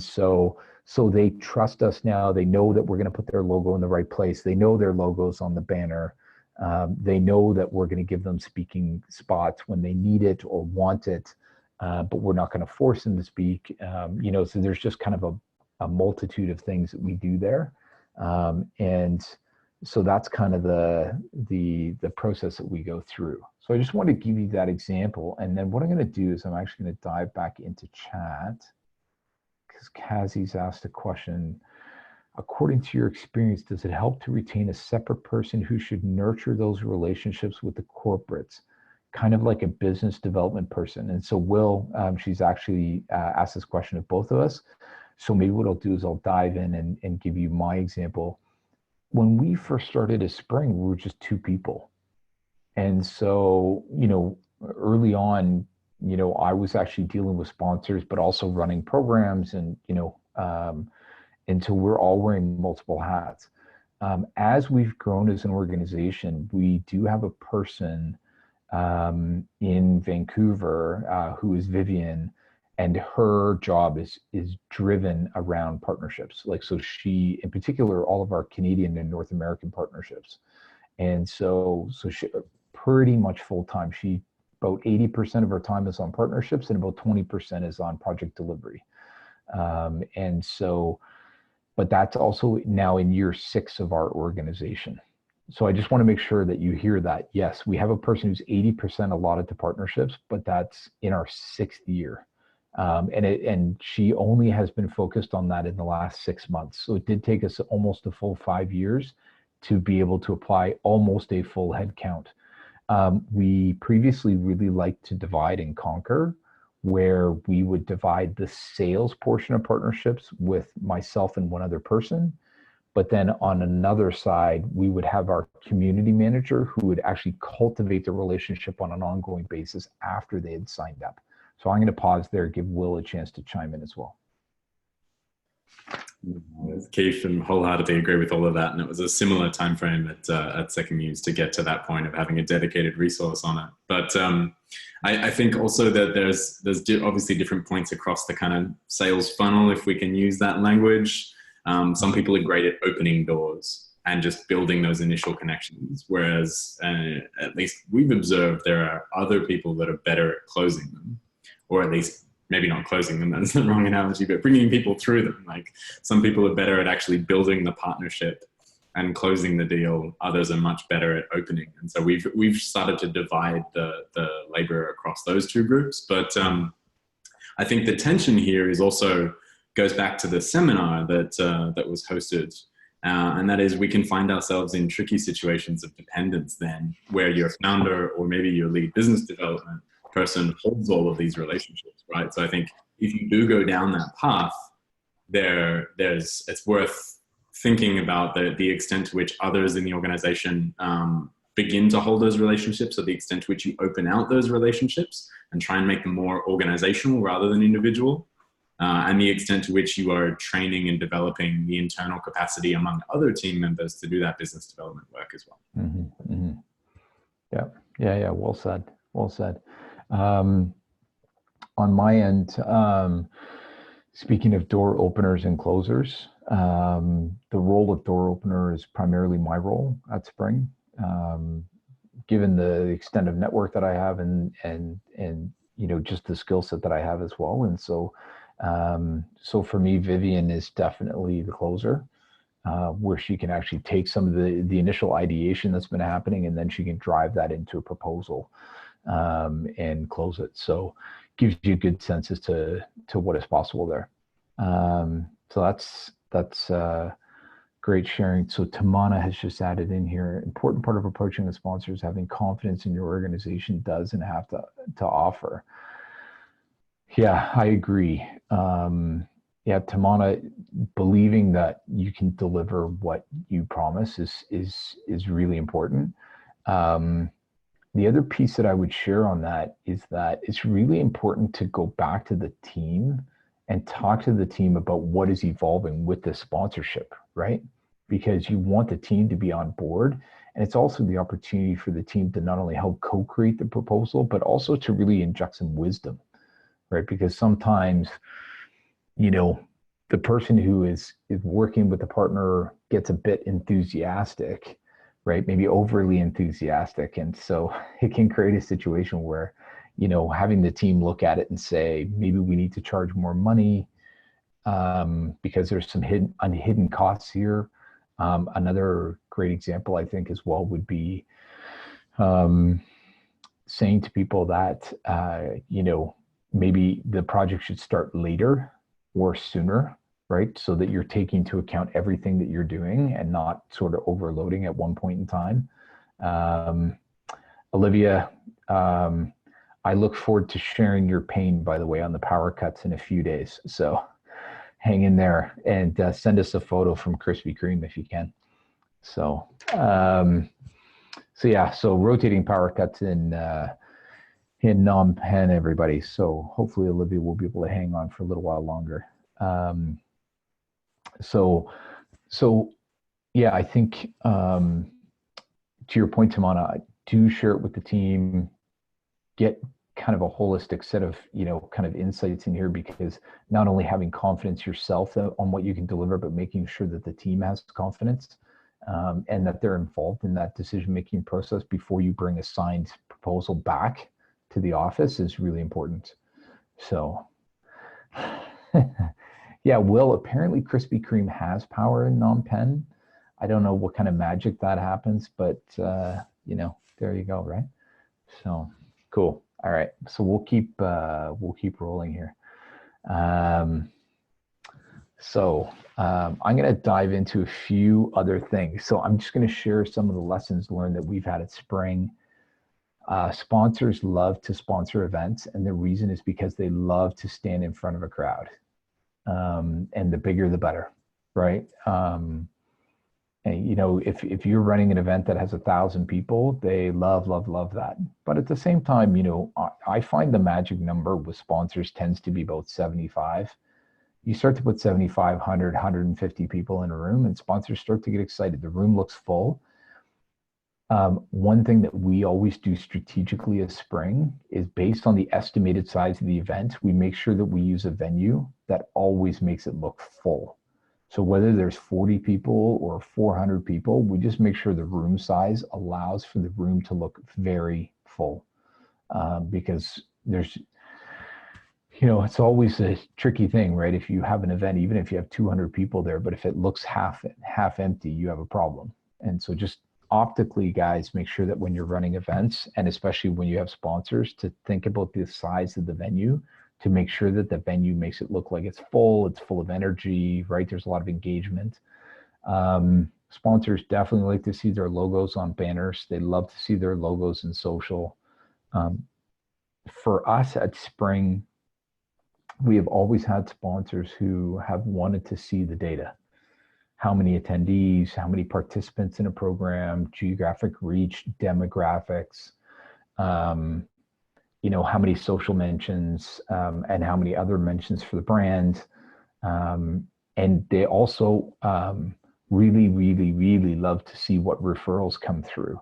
so they trust us now. They know that we're going to put their logo in the right place. They know their logo's on the banner. They know that we're going to give them speaking spots when they need it or want it, but we're not going to force them to speak. So there's just kind of a multitude of things that we do there. And so that's kind of the process that we go through. So I just want to give you that example. And then what I'm going to do is I'm actually going to dive back into chat, because Kazi's asked a question. According to your experience, does it help to retain a separate person who should nurture those relationships with the corporates, kind of like a business development person? And so Will, she's actually asked this question of both of us. So maybe what I'll do is I'll dive in and give you my example. When we first started as Spring, we were just 2 people. And so, early on, I was actually dealing with sponsors, but also running programs, and, so we're all wearing multiple hats. As we've grown as an organization, we do have a person in Vancouver who is Vivian, and her job is driven around partnerships. Like, so she, in particular, all of our Canadian and North American partnerships. And so she pretty much full time. She, about 80% of her time is on partnerships, and about 20% is on project delivery. And so, but that's also now in year 6 of our organization. So I just want to make sure that you hear that. Yes, we have a person who's 80% allotted to partnerships, but that's in our 6th year. And she only has been focused on that in the last 6 months. So it did take us almost a full 5 years to be able to apply almost a full head count. We previously really liked to divide and conquer, where we would divide the sales portion of partnerships with myself and one other person. But then on another side, we would have our community manager who would actually cultivate the relationship on an ongoing basis after they had signed up. So I'm going to pause there, give Will a chance to chime in as well. Keith, and wholeheartedly agree with all of that. And it was a similar time frame at Second Muse to get to that point of having a dedicated resource on it. But I think also that there's obviously different points across the kind of sales funnel, if we can use that language. Some people are great at opening doors and just building those initial connections, whereas at least we've observed there are other people that are better at closing them, or at least maybe not closing them, that's the wrong analogy, but bringing people through them. Like, some people are better at actually building the partnership and closing the deal. Others are much better at opening. And so we've started to divide the labor across those two groups. But I think the tension here is also goes back to the seminar that was hosted. And that is, we can find ourselves in tricky situations of dependence then, where your founder or maybe your lead business development person holds all of these relationships, right? So I think if you do go down that path, it's worth thinking about the extent to which others in the organization begin to hold those relationships, or the extent to which you open out those relationships and try and make them more organizational rather than individual, and the extent to which you are training and developing the internal capacity among other team members to do that business development work as well. Mm-hmm, mm-hmm. Yeah. Well said. Well said. On my end, speaking of door openers and closers, the role of door opener is primarily my role at Spring. Given the extent of network that I have and just the skill set that I have as well. And so for me, Vivian is definitely the closer, where she can actually take some of the initial ideation that's been happening, and then she can drive that into a proposal and close it. So gives you a good sense as to what is possible there. So that's great sharing. So Tamana has just added in here, important part of approaching the sponsors, having confidence in your organization does and have to offer. Yeah, I agree. Tamana, believing that you can deliver what you promise is really important. The other piece that I would share on that is that it's really important to go back to the team and talk to the team about what is evolving with the sponsorship, right? Because you want the team to be on board. And it's also the opportunity for the team to not only help co-create the proposal, but also to really inject some wisdom, right? Because sometimes, the person who is working with the partner gets a bit enthusiastic, right? Maybe overly enthusiastic. And so it can create a situation where, having the team look at it and say, maybe we need to charge more money because there's some hidden costs here. Another great example, I think, as well, would be saying to people that, maybe the project should start later or sooner, right? So that you're taking into account everything that you're doing and not sort of overloading at one point in time. Olivia, I look forward to sharing your pain, by the way, on the power cuts in a few days. So hang in there and send us a photo from Krispy Kreme if you can. So rotating power cuts in Phnom Penh, everybody. So hopefully Olivia will be able to hang on for a little while longer. I think to your point, Tamana, do share it with the team, get kind of a holistic set of, kind of insights in here, because not only having confidence yourself on what you can deliver, but making sure that the team has confidence and that they're involved in that decision-making process before you bring a signed proposal back to the office is really important. So yeah, Will, apparently Krispy Kreme has power in Phnom Penh. I don't know what kind of magic that happens, but there you go, right? So cool. All right, so we'll keep rolling here. I'm going to dive into a few other things. So I'm just going to share some of the lessons learned that we've had at Spring Sponsors love to sponsor events, and the reason is because they love to stand in front of a crowd. And the bigger, the better, right? And, you know, if you're running an event that has 1,000 people, they love, love, love that. But at the same time, you know, I find the magic number with sponsors tends to be about 75. You start to put 75, 100, 150 people in a room, and sponsors start to get excited. The room looks full. One thing that we always do strategically as Spring is based on the estimated size of the event, we make sure that we use a venue that always makes it look full. So whether there's 40 people or 400 people, we just make sure the room size allows for the room to look very full, because there's, you know, it's always a tricky thing, right? If you have an event, even if you have 200 people there, but if it looks half empty, you have a problem. And so just optically, guys, make sure that when you're running events, and especially when you have sponsors, to think about the size of the venue, to make sure that the venue makes it look like it's full of energy, right? There's a lot of engagement. Sponsors definitely like to see their logos on banners. They love to see their logos in social. For us at Spring, we have always had sponsors who have wanted to see the data. How many attendees, how many participants in a program, geographic reach, demographics, you know, how many social mentions, and how many other mentions for the brand. And they also really, really, really love to see what referrals come through.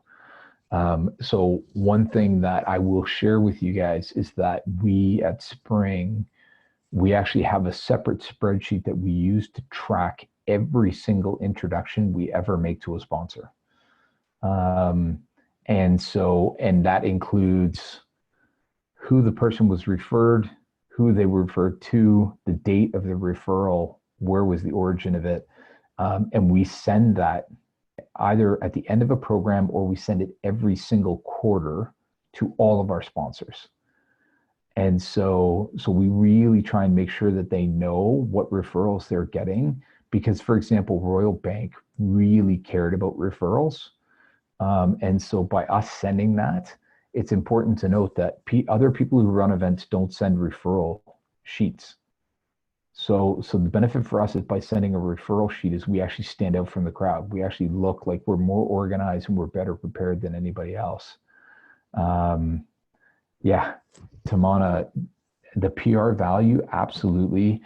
So one thing that I will share with you guys is that we at Spring, we actually have a separate spreadsheet that we use to track every single introduction we ever make to a sponsor. And that includes who the person was referred, who they were referred to, the date of the referral, where was the origin of it. And we send that either at the end of a program, or we send it every single quarter to all of our sponsors. And so we really try and make sure that they know what referrals they're getting, because, for example, Royal Bank really cared about referrals. And so by us sending that, it's important to note that other people who run events don't send referral sheets. So the benefit for us is by sending a referral sheet is we actually stand out from the crowd. We actually look like we're more organized and we're better prepared than anybody else. Yeah, Tamana, the PR value, absolutely.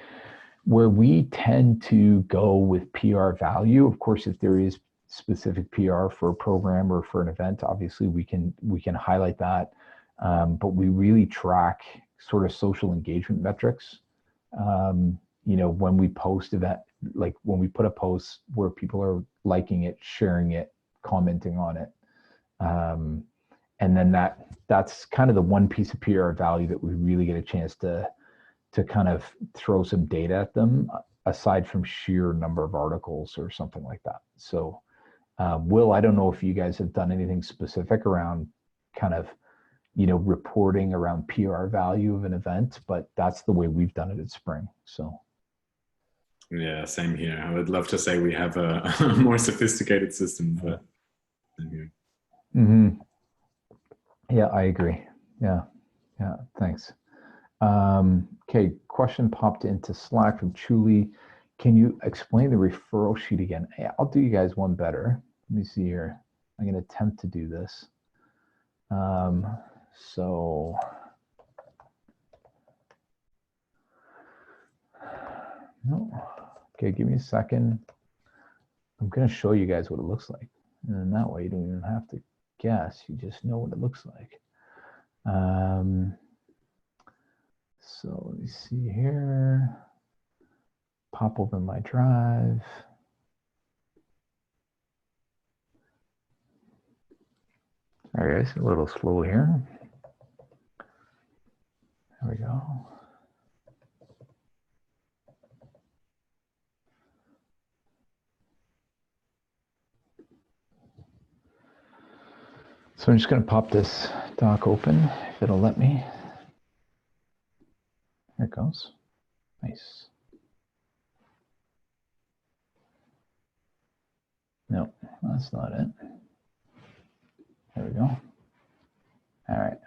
Where we tend to go with PR value, of course, if there is specific PR for a program or for an event, obviously we can highlight that. But we really track sort of social engagement metrics. You know, when we post event, like when we put a post where people are liking it, sharing it, commenting on it. And then that's kind of the one piece of PR value that we really get a chance to kind of throw some data at them, aside from sheer number of articles or something like that. So Will, I don't know if you guys have done anything specific around kind of, you know, reporting around PR value of an event, but that's the way we've done it at Spring. So. Yeah, same here. I would love to say we have a more sophisticated system, but same here. Mm-hmm. Yeah, I agree. Yeah, thanks. Okay, question popped into Slack from Chuli. Can you explain the referral sheet again? Yeah, I'll do you guys one better. Let me see here. I'm going to attempt to do this. So no. Okay, give me a second. I'm going to show you guys what it looks like. And then that way you don't even have to guess. You just know what it looks like. So let me see here. Pop open my drive. All right, guys, a little slow here. There we go. So I'm just going to pop this doc open, if it'll let me. There it goes. Nice. No, that's not it. There we go. All right.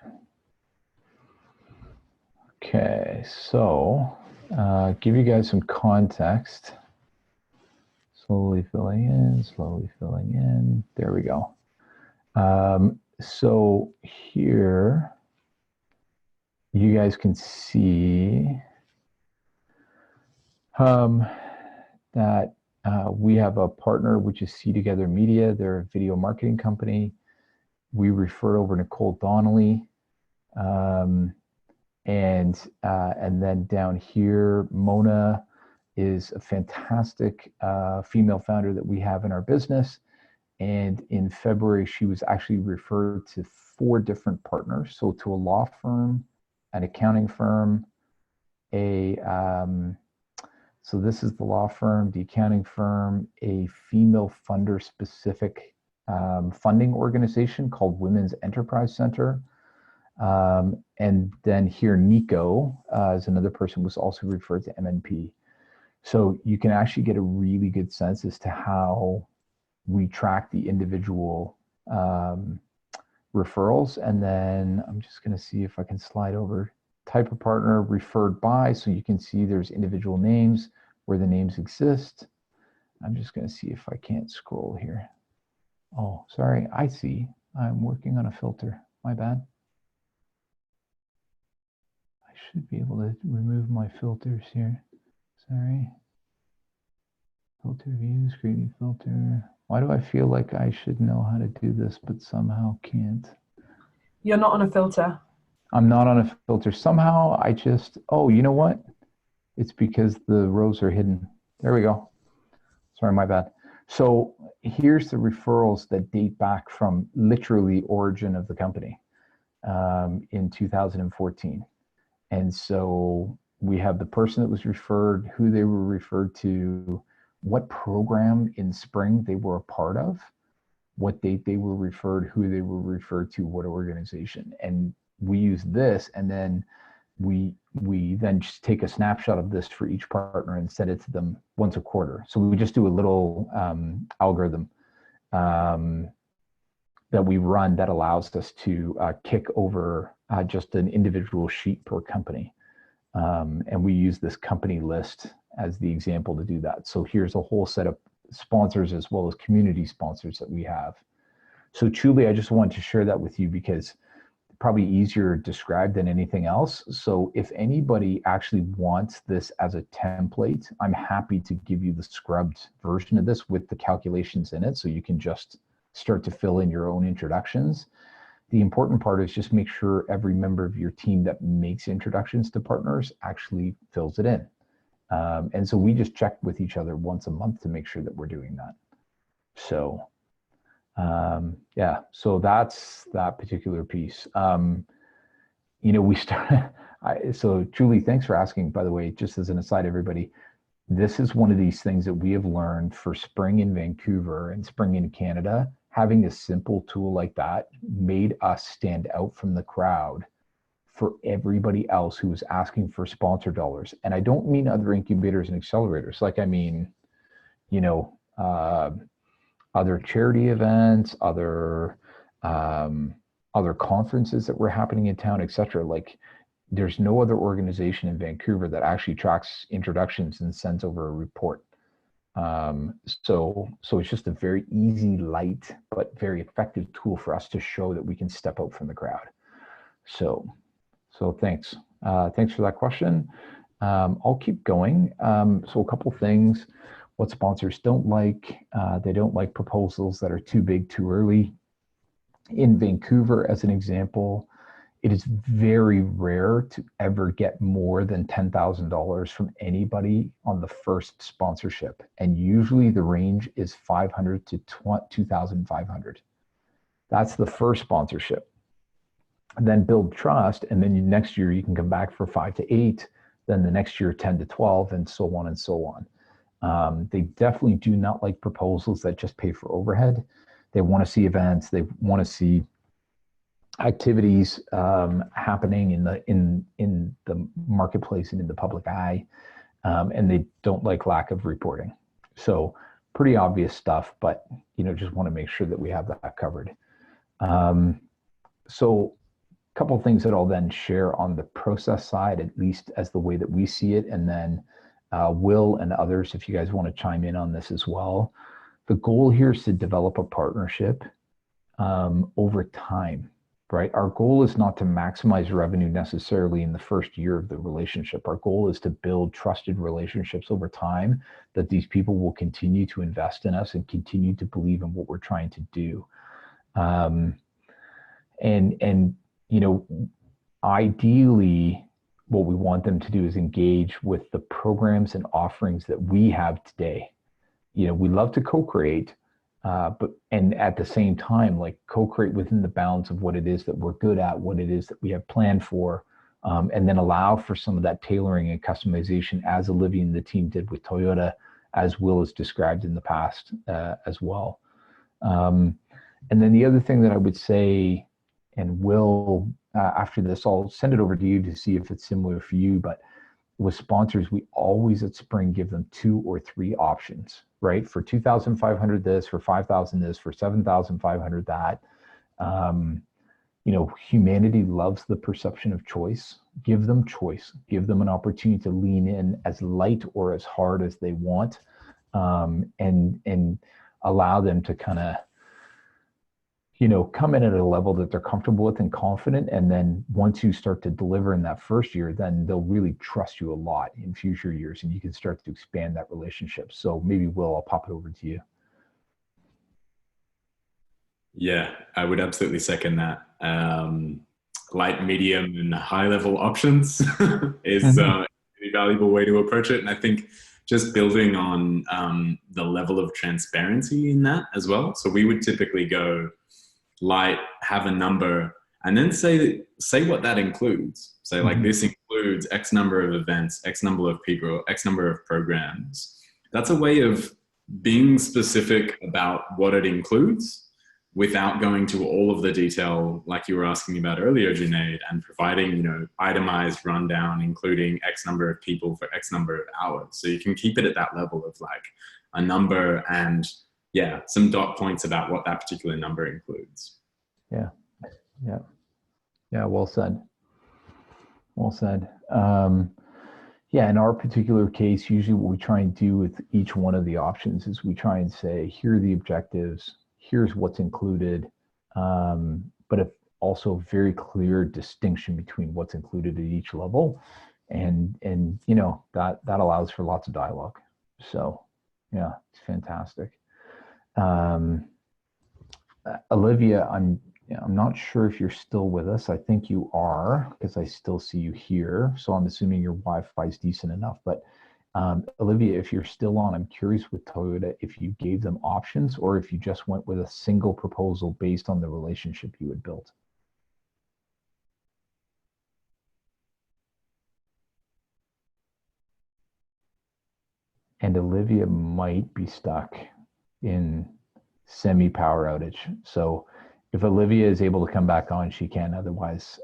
Okay, so give you guys some context. Slowly filling in, slowly filling in. There we go. So here, you guys can see that we have a partner, which is See Together Media. They're a video marketing company. We refer over Nicole Donnelly. And then down here, Mona is a fantastic female founder that we have in our business. And in February, she was actually referred to 4 different partners. So to a law firm, an accounting firm, so this is the law firm, the accounting firm, a female funder specific funding organization called Women's Enterprise Center. And then here, Nico is another person who was also referred to MNP. So you can actually get a really good sense as to how we track the individual referrals. And then I'm just going to see if I can slide over type of partner referred by, so you can see there's individual names where the names exist. I'm just going to see if I can't scroll here. Oh, sorry. I see. I'm working on a filter. My bad. I should be able to remove my filters here. Sorry. Filter views, creating filter. Why do I feel like I should know how to do this, but somehow can't? You're not on a filter. I'm not on a filter. Somehow I just, oh, you know what? It's because the rows are hidden. There we go. Sorry, my bad. So here's the referrals that date back from literally origin of the company in 2014. And so we have the person that was referred, who they were referred to, what program in spring they were a part of, what date they were referred, who they were referred to, what organization. And we use this, and then we then just take a snapshot of this for each partner and send it to them once a quarter. So we just do a little algorithm that we run that allows us to kick over just an individual sheet per company. And we use this company list as the example to do that. So here's a whole set of sponsors as well as community sponsors that we have. So truly, I just wanted to share that with you because probably easier described than anything else. So if anybody actually wants this as a template, I'm happy to give you the scrubbed version of this with the calculations in it. So you can just start to fill in your own introductions. The important part is just make sure every member of your team that makes introductions to partners actually fills it in. And so we just check with each other once a month to make sure that we're doing that. So yeah, so that's that particular piece. You know, we started, so Julie, thanks for asking, by the way, just as an aside, everybody, this is one of these things that we have learned for spring in Vancouver and spring in Canada. Having a simple tool like that made us stand out from the crowd for everybody else who was asking for sponsor dollars. And I don't mean other incubators and accelerators. Like, I mean, you know, other charity events, other conferences that were happening in town, etc. Like, there's no other organization in Vancouver that actually tracks introductions and sends over a report. So it's just a very easy, light, but very effective tool for us to show that we can step out from the crowd. So thanks. Thanks for that question. I'll keep going. So a couple things. What sponsors don't like, they don't like proposals that are too big too early. In Vancouver, as an example, it is very rare to ever get more than $10,000 from anybody on the first sponsorship. And usually the range is $500 to $2,500. That's the first sponsorship. And then build trust. And then next year you can come back for 5 to 8, then the next year 10 to 12, and so on and so on. They definitely do not like proposals that just pay for overhead. They want to see events. They want to see activities happening in the marketplace and in the public eye, and they don't like lack of reporting. So pretty obvious stuff, but just want to make sure that we have that covered. So couple of things that I'll then share on the process side, at least as the way that we see it. And then Will and others, if you guys want to chime in on this as well. The goal here is to develop a partnership over time, right? Our goal is not to maximize revenue necessarily in the first year of the relationship. Our goal is to build trusted relationships over time, that these people will continue to invest in us and continue to believe in what we're trying to do. And you know, ideally, what we want them to do is engage with the programs and offerings that we have today. You know, we love to co-create, and at the same time, like co-create within the bounds of what it is that we're good at, what it is that we have planned for, and then allow for some of that tailoring and customization, as Olivia and the team did with Toyota, as Will has described in the past as well. And then the other thing that I would say, and Will, after this, I'll send it over to you to see if it's similar for you, but with sponsors, we always at Spring give them 2 or 3 options, right? For 2,500 this, for 5,000 this, for 7,500 that. You know, humanity loves the perception of choice. Give them choice. Give them an opportunity to lean in as light or as hard as they want, and allow them to kind of, you know, come in at a level that they're comfortable with and confident. And then once you start to deliver in that first year, then they'll really trust you a lot in future years, and you can start to expand that relationship. So maybe Will, I'll pop it over to you. Yeah, I would absolutely second that. Light, medium, and high level options is a really valuable way to approach it. And I think just building on the level of transparency in that as well. So we would typically go light, have a number, and then say what that includes. Say like, this includes X number of events, X number of people, X number of programs. That's a way of being specific about what it includes without going to all of the detail like you were asking about earlier, Junaid, and providing, you know, itemized rundown, including X number of people for X number of hours. So you can keep it at that level of like a number and, yeah, some dot points about what that particular number includes. Yeah. Well said. Yeah, in our particular case, usually what we try and do with each one of the options is we try and say, here are the objectives, here's what's included, but if also very clear distinction between what's included at each level, and you know, that allows for lots of dialogue. So yeah, it's fantastic. Olivia, I'm not sure if you're still with us. I think you are, because I still see you here. So I'm assuming your Wi-Fi is decent enough. But Olivia, if you're still on, I'm curious with Toyota if you gave them options or if you just went with a single proposal based on the relationship you had built. And Olivia might be stuck in semi-power outage. So if Olivia is able to come back on, she can. Otherwise,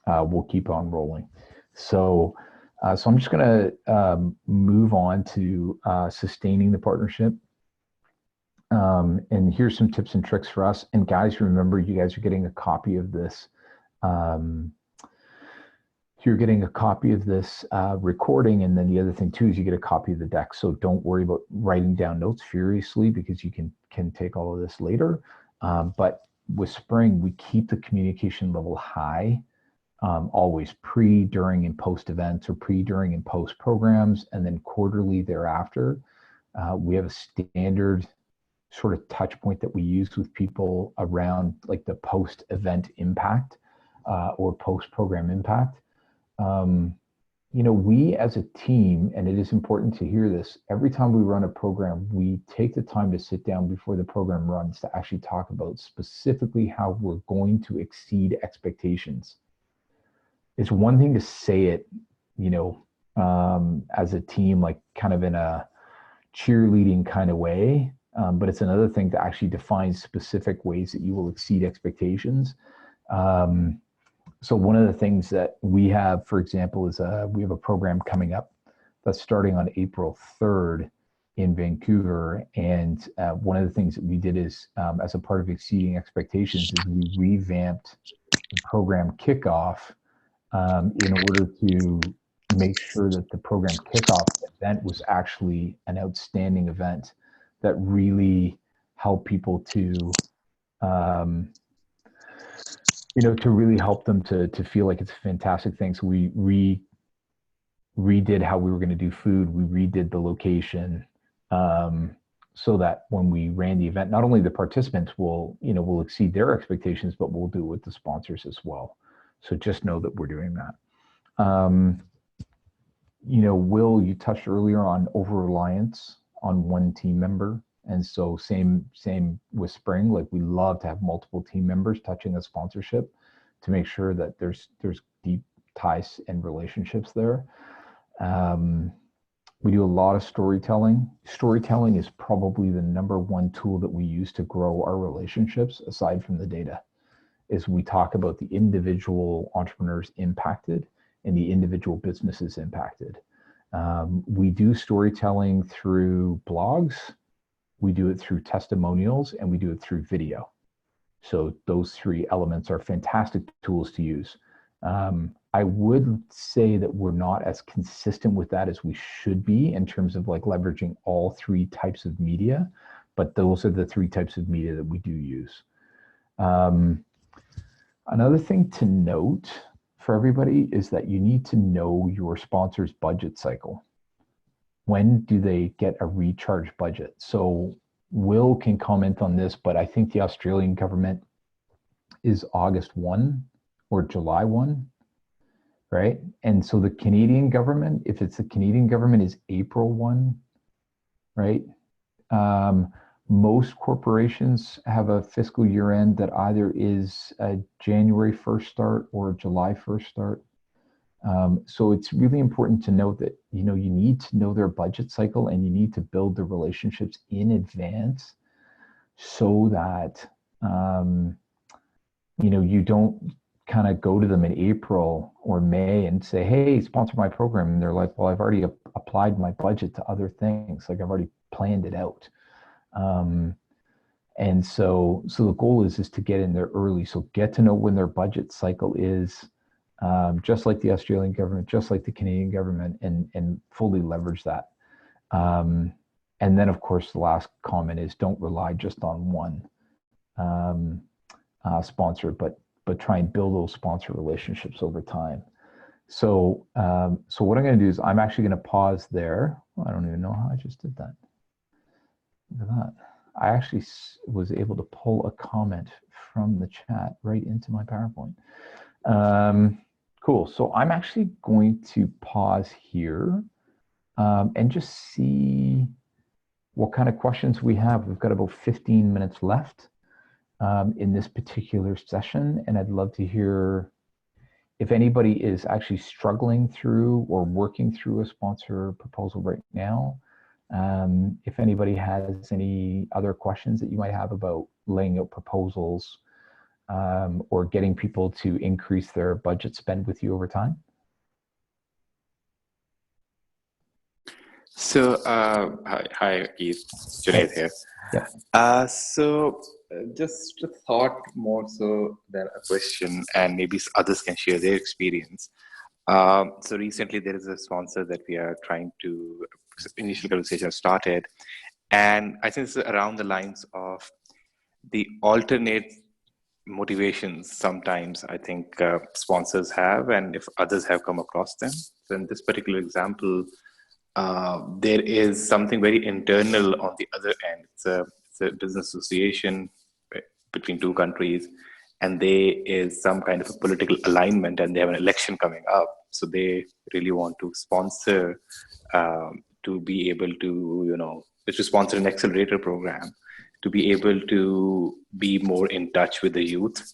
we'll keep on rolling. So I'm just going to move on to sustaining the partnership. And here's some tips and tricks for us. And guys, remember, you guys are getting a copy of this. You're getting a copy of this recording, and then the other thing too is you get a copy of the deck. So don't worry about writing down notes furiously, because you can take all of this later. But with Spring, we keep the communication level high, always pre, during, and post events, or pre, during, and post programs, and then quarterly thereafter. We have a standard sort of touch point that we use with people around like the post event impact or post program impact. You know, we as a team, and it is important to hear this, every time we run a program, we take the time to sit down before the program runs to actually talk about specifically how we're going to exceed expectations. It's one thing to say it, you know, as a team, like kind of in a cheerleading kind of way, but it's another thing to actually define specific ways that you will exceed expectations. So one of the things that we have, for example, is we have a program coming up that's starting on April 3rd in Vancouver. And one of the things that we did is, as a part of exceeding expectations, is we revamped the program kickoff in order to make sure that the program kickoff event was actually an outstanding event that really helped people to, to really help them to feel like it's a fantastic thing. So we redid how we were going to do food. We redid the location so that when we ran the event, not only the participants will exceed their expectations, but we'll do it with the sponsors as well. So just know that we're doing that. Will, you touched earlier on over-reliance on one team member. And so same with Spring, like we love to have multiple team members touching a sponsorship to make sure that there's deep ties and relationships there. We do a lot of storytelling. Storytelling is probably the #1 tool that we use to grow our relationships, aside from the data, is we talk about the individual entrepreneurs impacted and the individual businesses impacted. We do storytelling through blogs, we do it through testimonials, and we do it through video. So those 3 elements are fantastic tools to use. I would say that we're not as consistent with that as we should be in terms of like leveraging all 3 types of media, but those are the 3 types of media that we do use. Another thing to note for everybody is that you need to know your sponsor's budget cycle. When do they get a recharge budget? So Will can comment on this, but I think the Australian government is August 1 or July 1, right? And so the Canadian government, if it's the Canadian government, is April 1, right? Most corporations have a fiscal year end that either is a January 1st start or a July 1st start. So it's really important to note that, you need to know their budget cycle and you need to build the relationships in advance so that, you don't kind of go to them in April or May and say, hey, sponsor my program. And they're like, well, I've already applied my budget to other things. Like I've already planned it out. And so the goal is to get in there early. So get to know when their budget cycle is, just like the Australian government, just like the Canadian government, and fully leverage that. And then of course, the last comment is don't rely just on one sponsor, but try and build those sponsor relationships over time. So what I'm going to do is I'm actually going to pause there. I don't even know how I just did that. Look at that. I actually was able to pull a comment from the chat right into my PowerPoint. Cool. So I'm actually going to pause here and just see what kind of questions we have. We've got about 15 minutes left in this particular session, and I'd love to hear if anybody is actually struggling through or working through a sponsor proposal right now. If anybody has any other questions that you might have about laying out proposals or getting people to increase their budget spend with you over time. So, hi, Keith. Junaid here. Yeah. Just a thought more so than a question, and maybe others can share their experience. So recently there is a sponsor that we are trying to, initial conversation started, and I think it's around the lines of the alternate motivations sometimes I think sponsors have, and if others have come across them. So in this particular example, there is something very internal on the other end. It's a business association between 2 countries, and there is some kind of a political alignment, and they have an election coming up. So they really want to sponsor to be able to, to sponsor an accelerator program, to be able to be more in touch with the youth,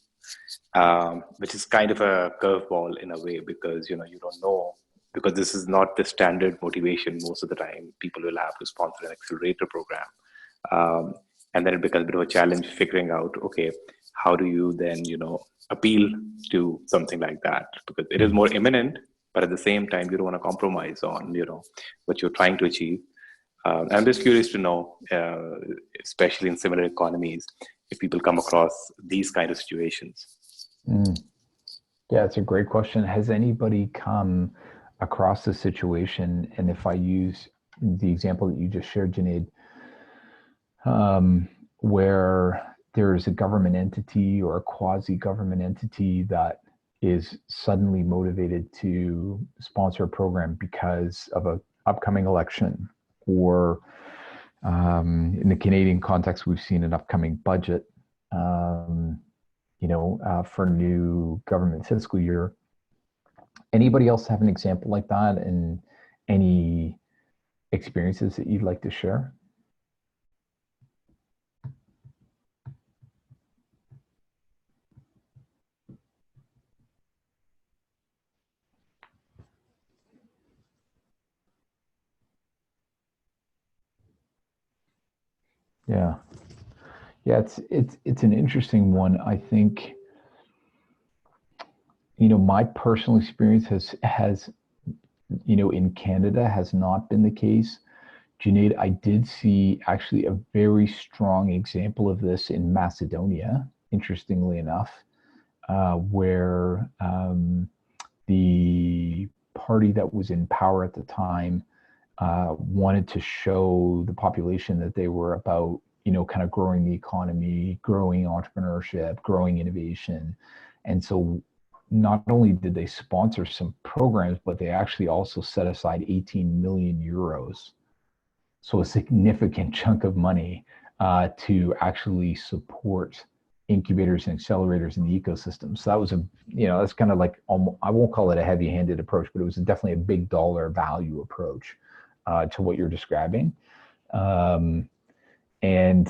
which is kind of a curveball in a way, because, you don't know, because this is not the standard motivation most of the time. People will have to sponsor an accelerator program. And then it becomes a bit of a challenge figuring out, okay, how do you then, appeal to something like that? Because it is more imminent, but at the same time, you don't want to compromise on, what you're trying to achieve. I'm just curious to know, especially in similar economies, if people come across these kind of situations. Yeah, it's a great question. Has anybody come across the situation, and if I use the example that you just shared, Junaid, where there is a government entity or a quasi-government entity that is suddenly motivated to sponsor a program because of an upcoming election, or in the Canadian context, we've seen an upcoming budget, for new government fiscal year. Anybody else have an example like that, and any experiences that you'd like to share? Yeah. Yeah, it's an interesting one. I think, my personal experience has in Canada has not been the case. Junaid, I did see actually a very strong example of this in Macedonia, interestingly enough, where the party that was in power at the time wanted to show the population that they were about, kind of growing the economy, growing entrepreneurship, growing innovation. And so not only did they sponsor some programs, but they actually also set aside 18 million euros. So a significant chunk of money to actually support incubators and accelerators in the ecosystem. So that was that's kind of like, I won't call it a heavy-handed approach, but it was definitely a big dollar value approach to what you're describing. And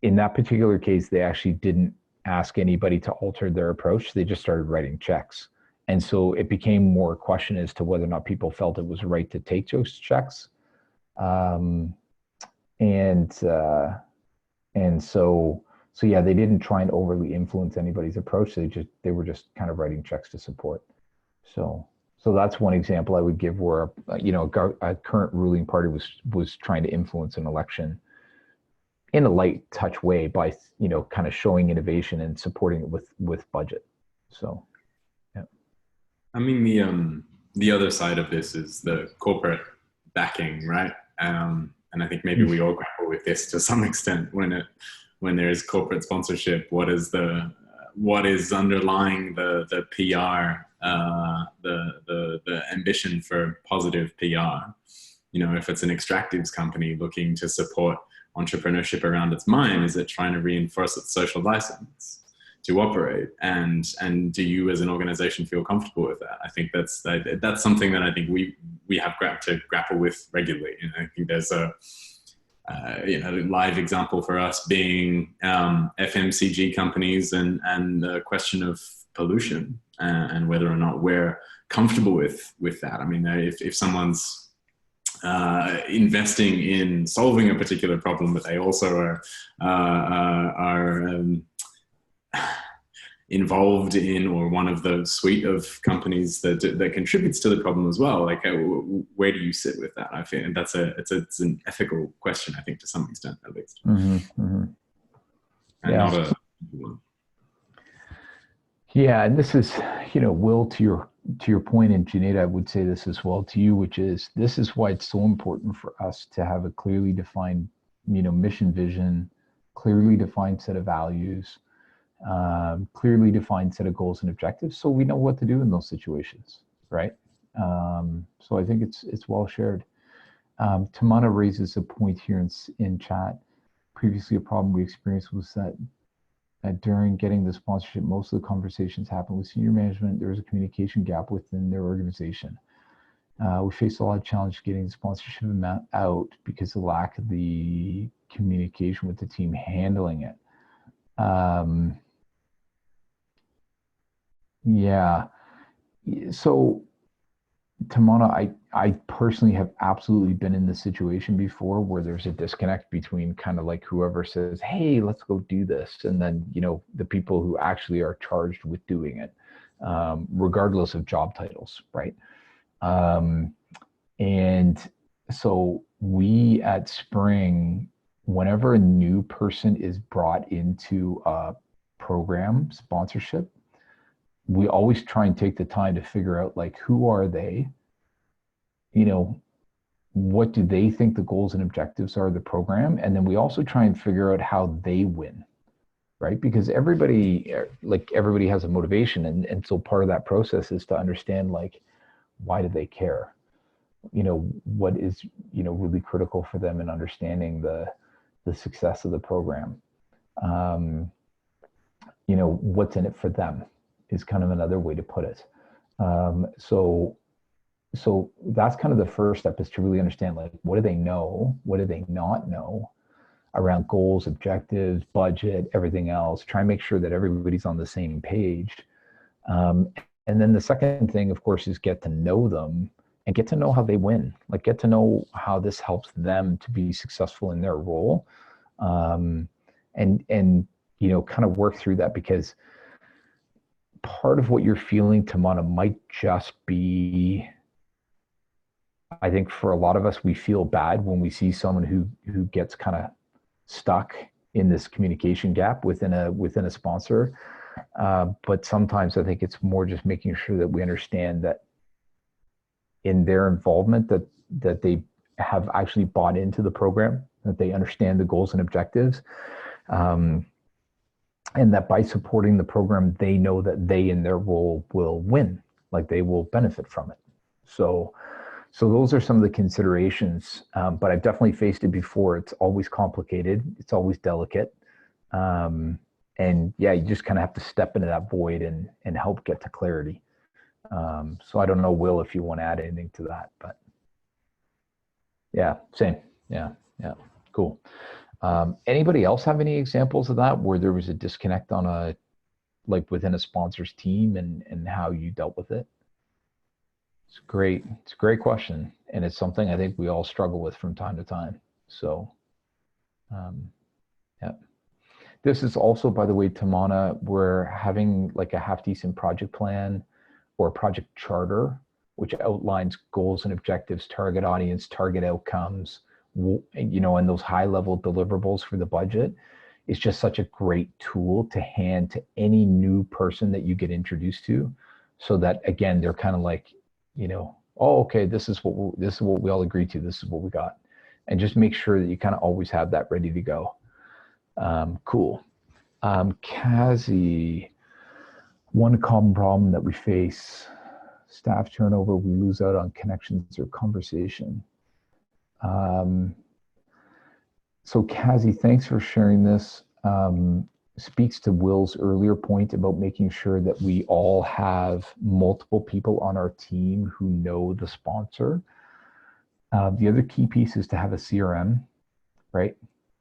in that particular case, they actually didn't ask anybody to alter their approach. They just started writing checks. And so it became more a question as to whether or not people felt it was right to take those checks. And so yeah, they didn't try and overly influence anybody's approach. They were just kind of writing checks to support. So that's one example I would give where a current ruling party was trying to influence an election in a light touch way by kind of showing innovation and supporting it with budget. So yeah. I mean, the other side of this is the corporate backing, right? And I think maybe we all grapple with this to some extent when there is corporate sponsorship. What is underlying the PR, the ambition for positive PR? If it's an extractives company looking to support entrepreneurship around its mine, is it trying to reinforce its social license to operate? And do you as an organization feel comfortable with that? I think that's something that I think we have to grapple with regularly. I think there's a live example for us being FMCG companies and the question of pollution and whether or not we're comfortable with that. I mean, if someone's investing in solving a particular problem, but they also are involved in, or one of the suite of companies that contributes to the problem as well. Like, where do you sit with that? I feel, and it's an ethical question, I think, to some extent, at least. Mm-hmm, mm-hmm. And yeah. not a one. Yeah, and this is, Will, to your point, and Junaid, I would say this as well to you, which is, this is why it's so important for us to have a clearly defined, mission, vision, clearly defined set of values, clearly defined set of goals and objectives, so we know what to do in those situations, right? So I think it's well shared. Tamana raises a point here in chat. Previously, a problem we experienced was that during getting the sponsorship, most of the conversations happened with senior management. There was a communication gap within their organization. We faced a lot of challenge getting the sponsorship amount out because of the lack of the communication with the team handling it. Yeah. So, Tamana, I personally have absolutely been in this situation before where there's a disconnect between kind of like whoever says, hey, let's go do this, and then, the people who actually are charged with doing it, regardless of job titles, right? And so we at Spring, whenever a new person is brought into a program sponsorship, we always try and take the time to figure out, like, who are they? What do they think the goals and objectives are of the program? And then we also try and figure out how they win, right? Because everybody has a motivation. And so part of that process is to understand, like, why do they care? What is, really critical for them in understanding the success of the program. What's in it for them is kind of another way to put it. So that's kind of the first step, is to really understand, like, what do they know? What do they not know around goals, objectives, budget, everything else? Try and make sure that everybody's on the same page. And then the second thing, of course, is get to know them and get to know how they win. Like, get to know how this helps them to be successful in their role. And kind of work through that, because part of what you're feeling, Tamana, might just be, I think for a lot of us, we feel bad when we see someone who gets kind of stuck in this communication gap within a sponsor. But sometimes I think it's more just making sure that we understand that in their involvement, that they have actually bought into the program, that they understand the goals and objectives. And that by supporting the program, they know that they in their role will win, like they will benefit from it. So those are some of the considerations, but I've definitely faced it before. It's always complicated. It's always delicate. And yeah, you just kind of have to step into that void and help get to clarity. So I don't know, Will, if you want to add anything to that, but yeah, same. Yeah, cool. Anybody else have any examples of that where there was a disconnect within a sponsor's team and how you dealt with it? It's great. It's a great question. And it's something I think we all struggle with from time to time. So, yeah. This is also, by the way, Tamana, we're having like a half decent project plan or project charter, which outlines goals and objectives, target audience, target outcomes, and those high level deliverables for the budget. Is just such a great tool to hand to any new person that you get introduced to, so that, again, they're kind of like, oh, okay, this is what we all agreed to. This is what we got. And just make sure that you kind of always have that ready to go. Cool. Kazi, one common problem that we face, staff turnover, we lose out on connections or conversation. So Kazi, thanks for sharing this. Speaks to Will's earlier point about making sure that we all have multiple people on our team who know the sponsor. The other key piece is to have a CRM, right?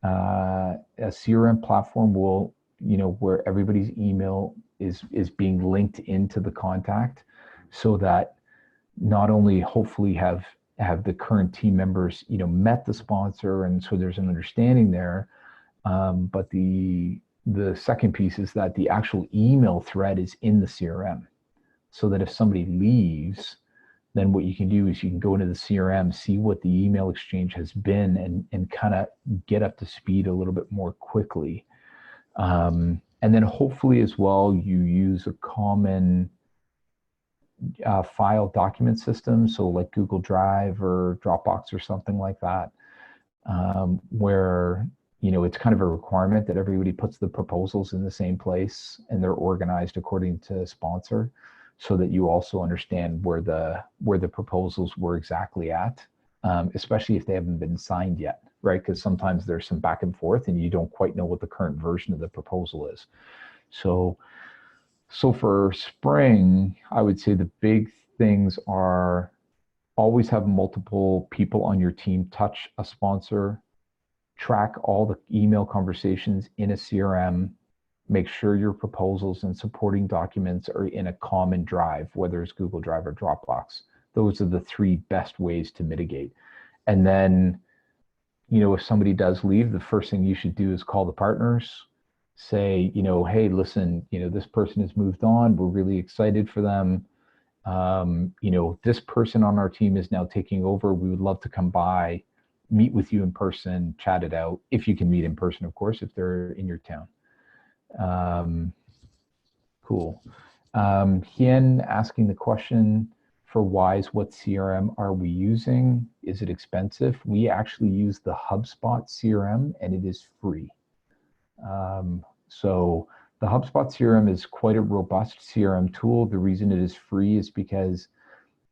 A CRM platform will, where everybody's email is being linked into the contact, so that not only hopefully have the current team members, met the sponsor, and so there's an understanding there, but the second piece is that the actual email thread is in the CRM, so that if somebody leaves, then what you can do is you can go into the CRM, see what the email exchange has been, and kind of get up to speed a little bit more quickly. And then hopefully as well, you use a common file document system, so like Google Drive or Dropbox or something like that, where it's kind of a requirement that everybody puts the proposals in the same place and they're organized according to sponsor, so that you also understand where the proposals were exactly at, especially if they haven't been signed yet, right? Because sometimes there's some back and forth and you don't quite know what the current version of the proposal is. So for spring, I would say the big things are always have multiple people on your team touch a sponsor, track all the email conversations in a CRM, make sure your proposals and supporting documents are in a common drive, whether it's Google Drive or Dropbox. Those are the three best ways to mitigate. And then, if somebody does leave, the first thing you should do is call the partners, say, hey, listen, this person has moved on. We're really excited for them. This person on our team is now taking over. We would love to come by, meet with you in person, chat it out. If you can meet in person, of course, if they're in your town. Cool. Hien asking the question for Wise, what CRM are we using? Is it expensive? We actually use the HubSpot CRM and it is free. So the HubSpot CRM is quite a robust CRM tool. The reason it is free is because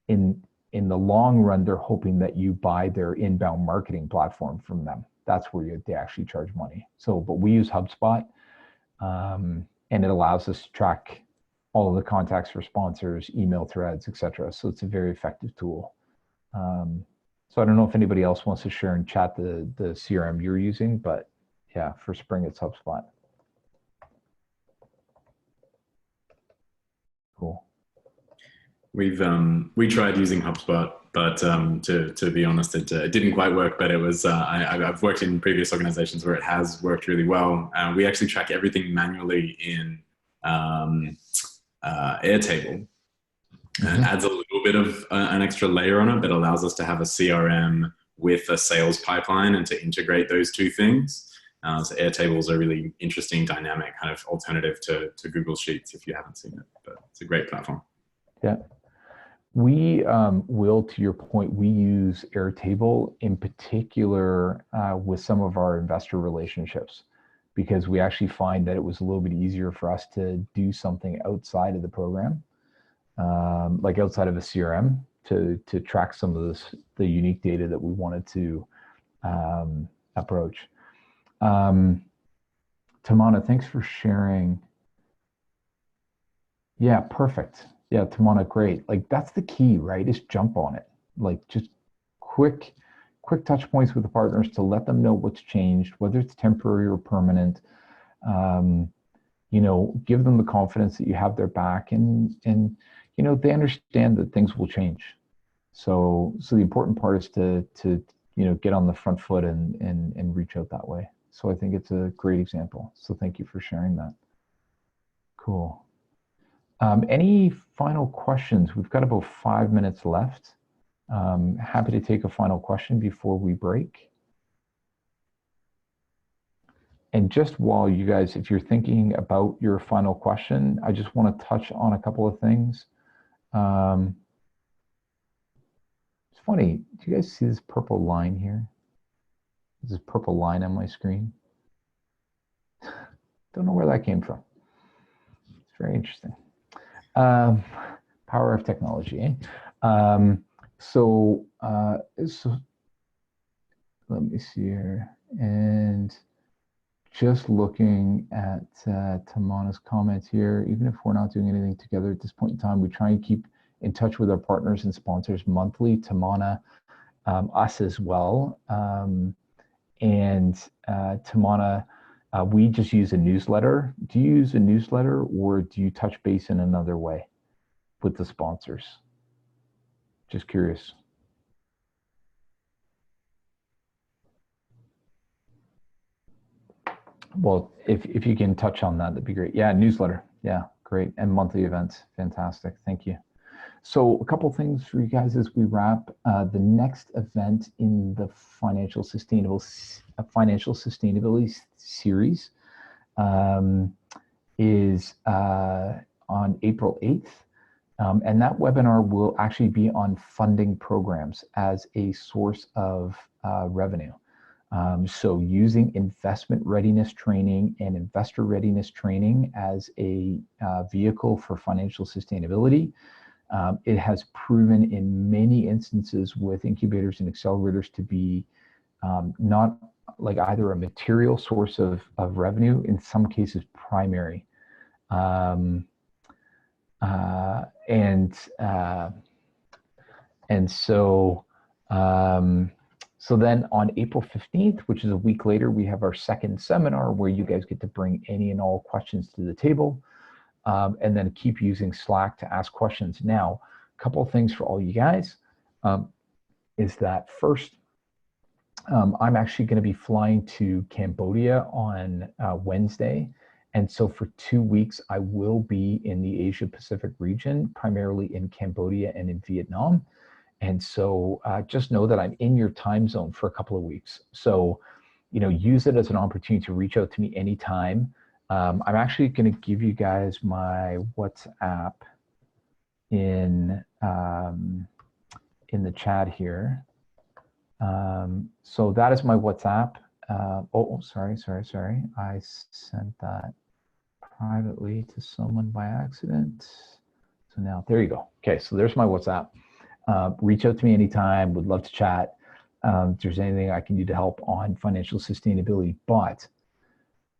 in the long run, they're hoping that you buy their inbound marketing platform from them. That's where they actually charge money. So, but we use HubSpot, and it allows us to track all of the contacts for sponsors, email threads, etc. So it's a very effective tool. So I don't know if anybody else wants to share in chat the CRM you're using, but yeah, for spring it's HubSpot. Cool. We tried using HubSpot, but to be honest, it didn't quite work. But it was I've worked in previous organizations where it has worked really well. We actually track everything manually in Airtable, and adds a little bit of an extra layer on it, but allows us to have a CRM with a sales pipeline and to integrate those two things. So Airtable is a really interesting, dynamic kind of alternative to Google Sheets if you haven't seen it, but it's a great platform. Yeah. We will, to your point, we use Airtable in particular with some of our investor relationships, because we actually find that it was a little bit easier for us to do something outside of the program, like outside of a CRM, to track some of the unique data that we wanted to approach. Tamana, thanks for sharing. Yeah, perfect. Yeah, Tamana, great. Like that's the key, right? Is jump on it. Like just quick touch points with the partners to let them know what's changed, whether it's temporary or permanent. You know, give them the confidence that you have their back, and you know, they understand that things will change. So the important part is to you know, get on the front foot and reach out that way. So I think it's a great example. So thank you for sharing that. Cool. Any final questions? We've got about 5 minutes left. Happy to take a final question before we break. And just while you guys, if you're thinking about your final question, I just want to touch on a couple of things. It's funny, do you guys see this purple line here? This purple line on my screen? Don't know where that came from. It's very interesting. Power of technology, eh? So let me see here. And just looking at Tamana's comments here, even if we're not doing anything together at this point in time, we try and keep in touch with our partners and sponsors monthly. Tamana, us as well. And Tamana, we just use a newsletter. Do you use a newsletter, or do you touch base in another way with the sponsors? Just curious. Well, if you can touch on that, that'd be great. Yeah, newsletter. Yeah, great. And monthly events. Fantastic. Thank you. So a couple things for you guys as we wrap. The next event in the financial sustainability series is on April 8th. And that webinar will actually be on funding programs as a source of revenue. So using investment readiness training and investor readiness training as a vehicle for financial sustainability. It has proven in many instances with incubators and accelerators to be not like either a material source of revenue, in some cases primary. So then on April 15th, which is a week later, we have our second seminar where you guys get to bring any and all questions to the table, and then keep using Slack to ask questions. Now, a couple of things for all you guys is that first, I'm actually going to be flying to Cambodia on Wednesday. And so for 2 weeks, I will be in the Asia Pacific region, primarily in Cambodia and in Vietnam. And so just know that I'm in your time zone for a couple of weeks. So, you know, use it as an opportunity to reach out to me anytime. I'm actually going to give you guys my WhatsApp in the chat here. So that is my WhatsApp. Sorry. I sent that privately to someone by accident. So now, there you go. Okay, so there's my WhatsApp. Reach out to me anytime. Would love to chat. If there's anything I can do to help on financial sustainability. But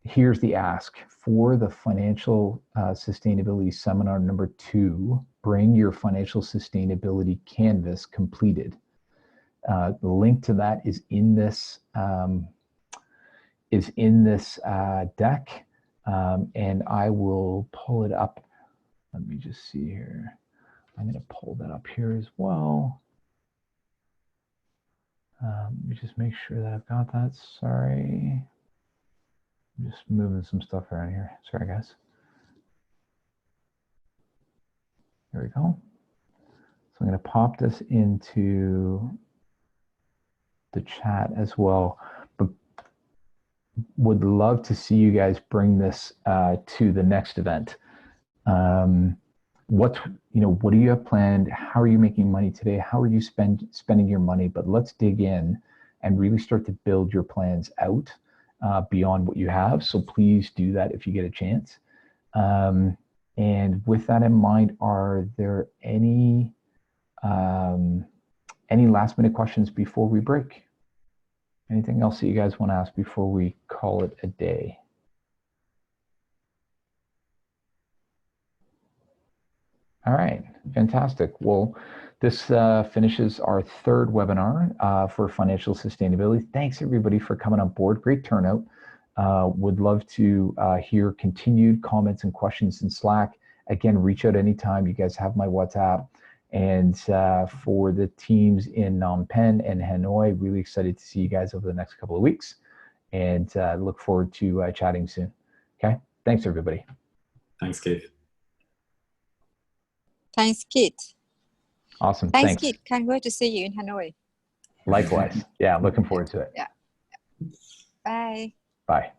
here's the ask. For the financial sustainability seminar number 2, bring your financial sustainability canvas completed. The link to that is in this deck, and I will pull it up. Let me just see here. I'm going to pull that up here as well. Let me just make sure that I've got that. Sorry. I'm just moving some stuff around here. Sorry, guys. There we go. So I'm going to pop this into the chat as well. But would love to see you guys bring this to the next event. What do you have planned? How are you making money today? How are you spending your money? But let's dig in and really start to build your plans out beyond what you have. So please do that if you get a chance. And with that in mind, are there any last minute questions before we break? Anything else that you guys want to ask before we call it a day? All right, fantastic. Well, this finishes our 3rd webinar for financial sustainability. Thanks everybody for coming on board. Great turnout. Would love to hear continued comments and questions in Slack. Again, reach out anytime. You guys have my WhatsApp. And for the teams in Phnom Penh and Hanoi, really excited to see you guys over the next couple of weeks. And look forward to chatting soon. Okay, thanks everybody. Thanks, Keith. Thanks, Keith. Awesome. Thanks, Keith. Can't wait to see you in Hanoi. Likewise. Yeah, looking forward to it. Yeah. Bye. Bye.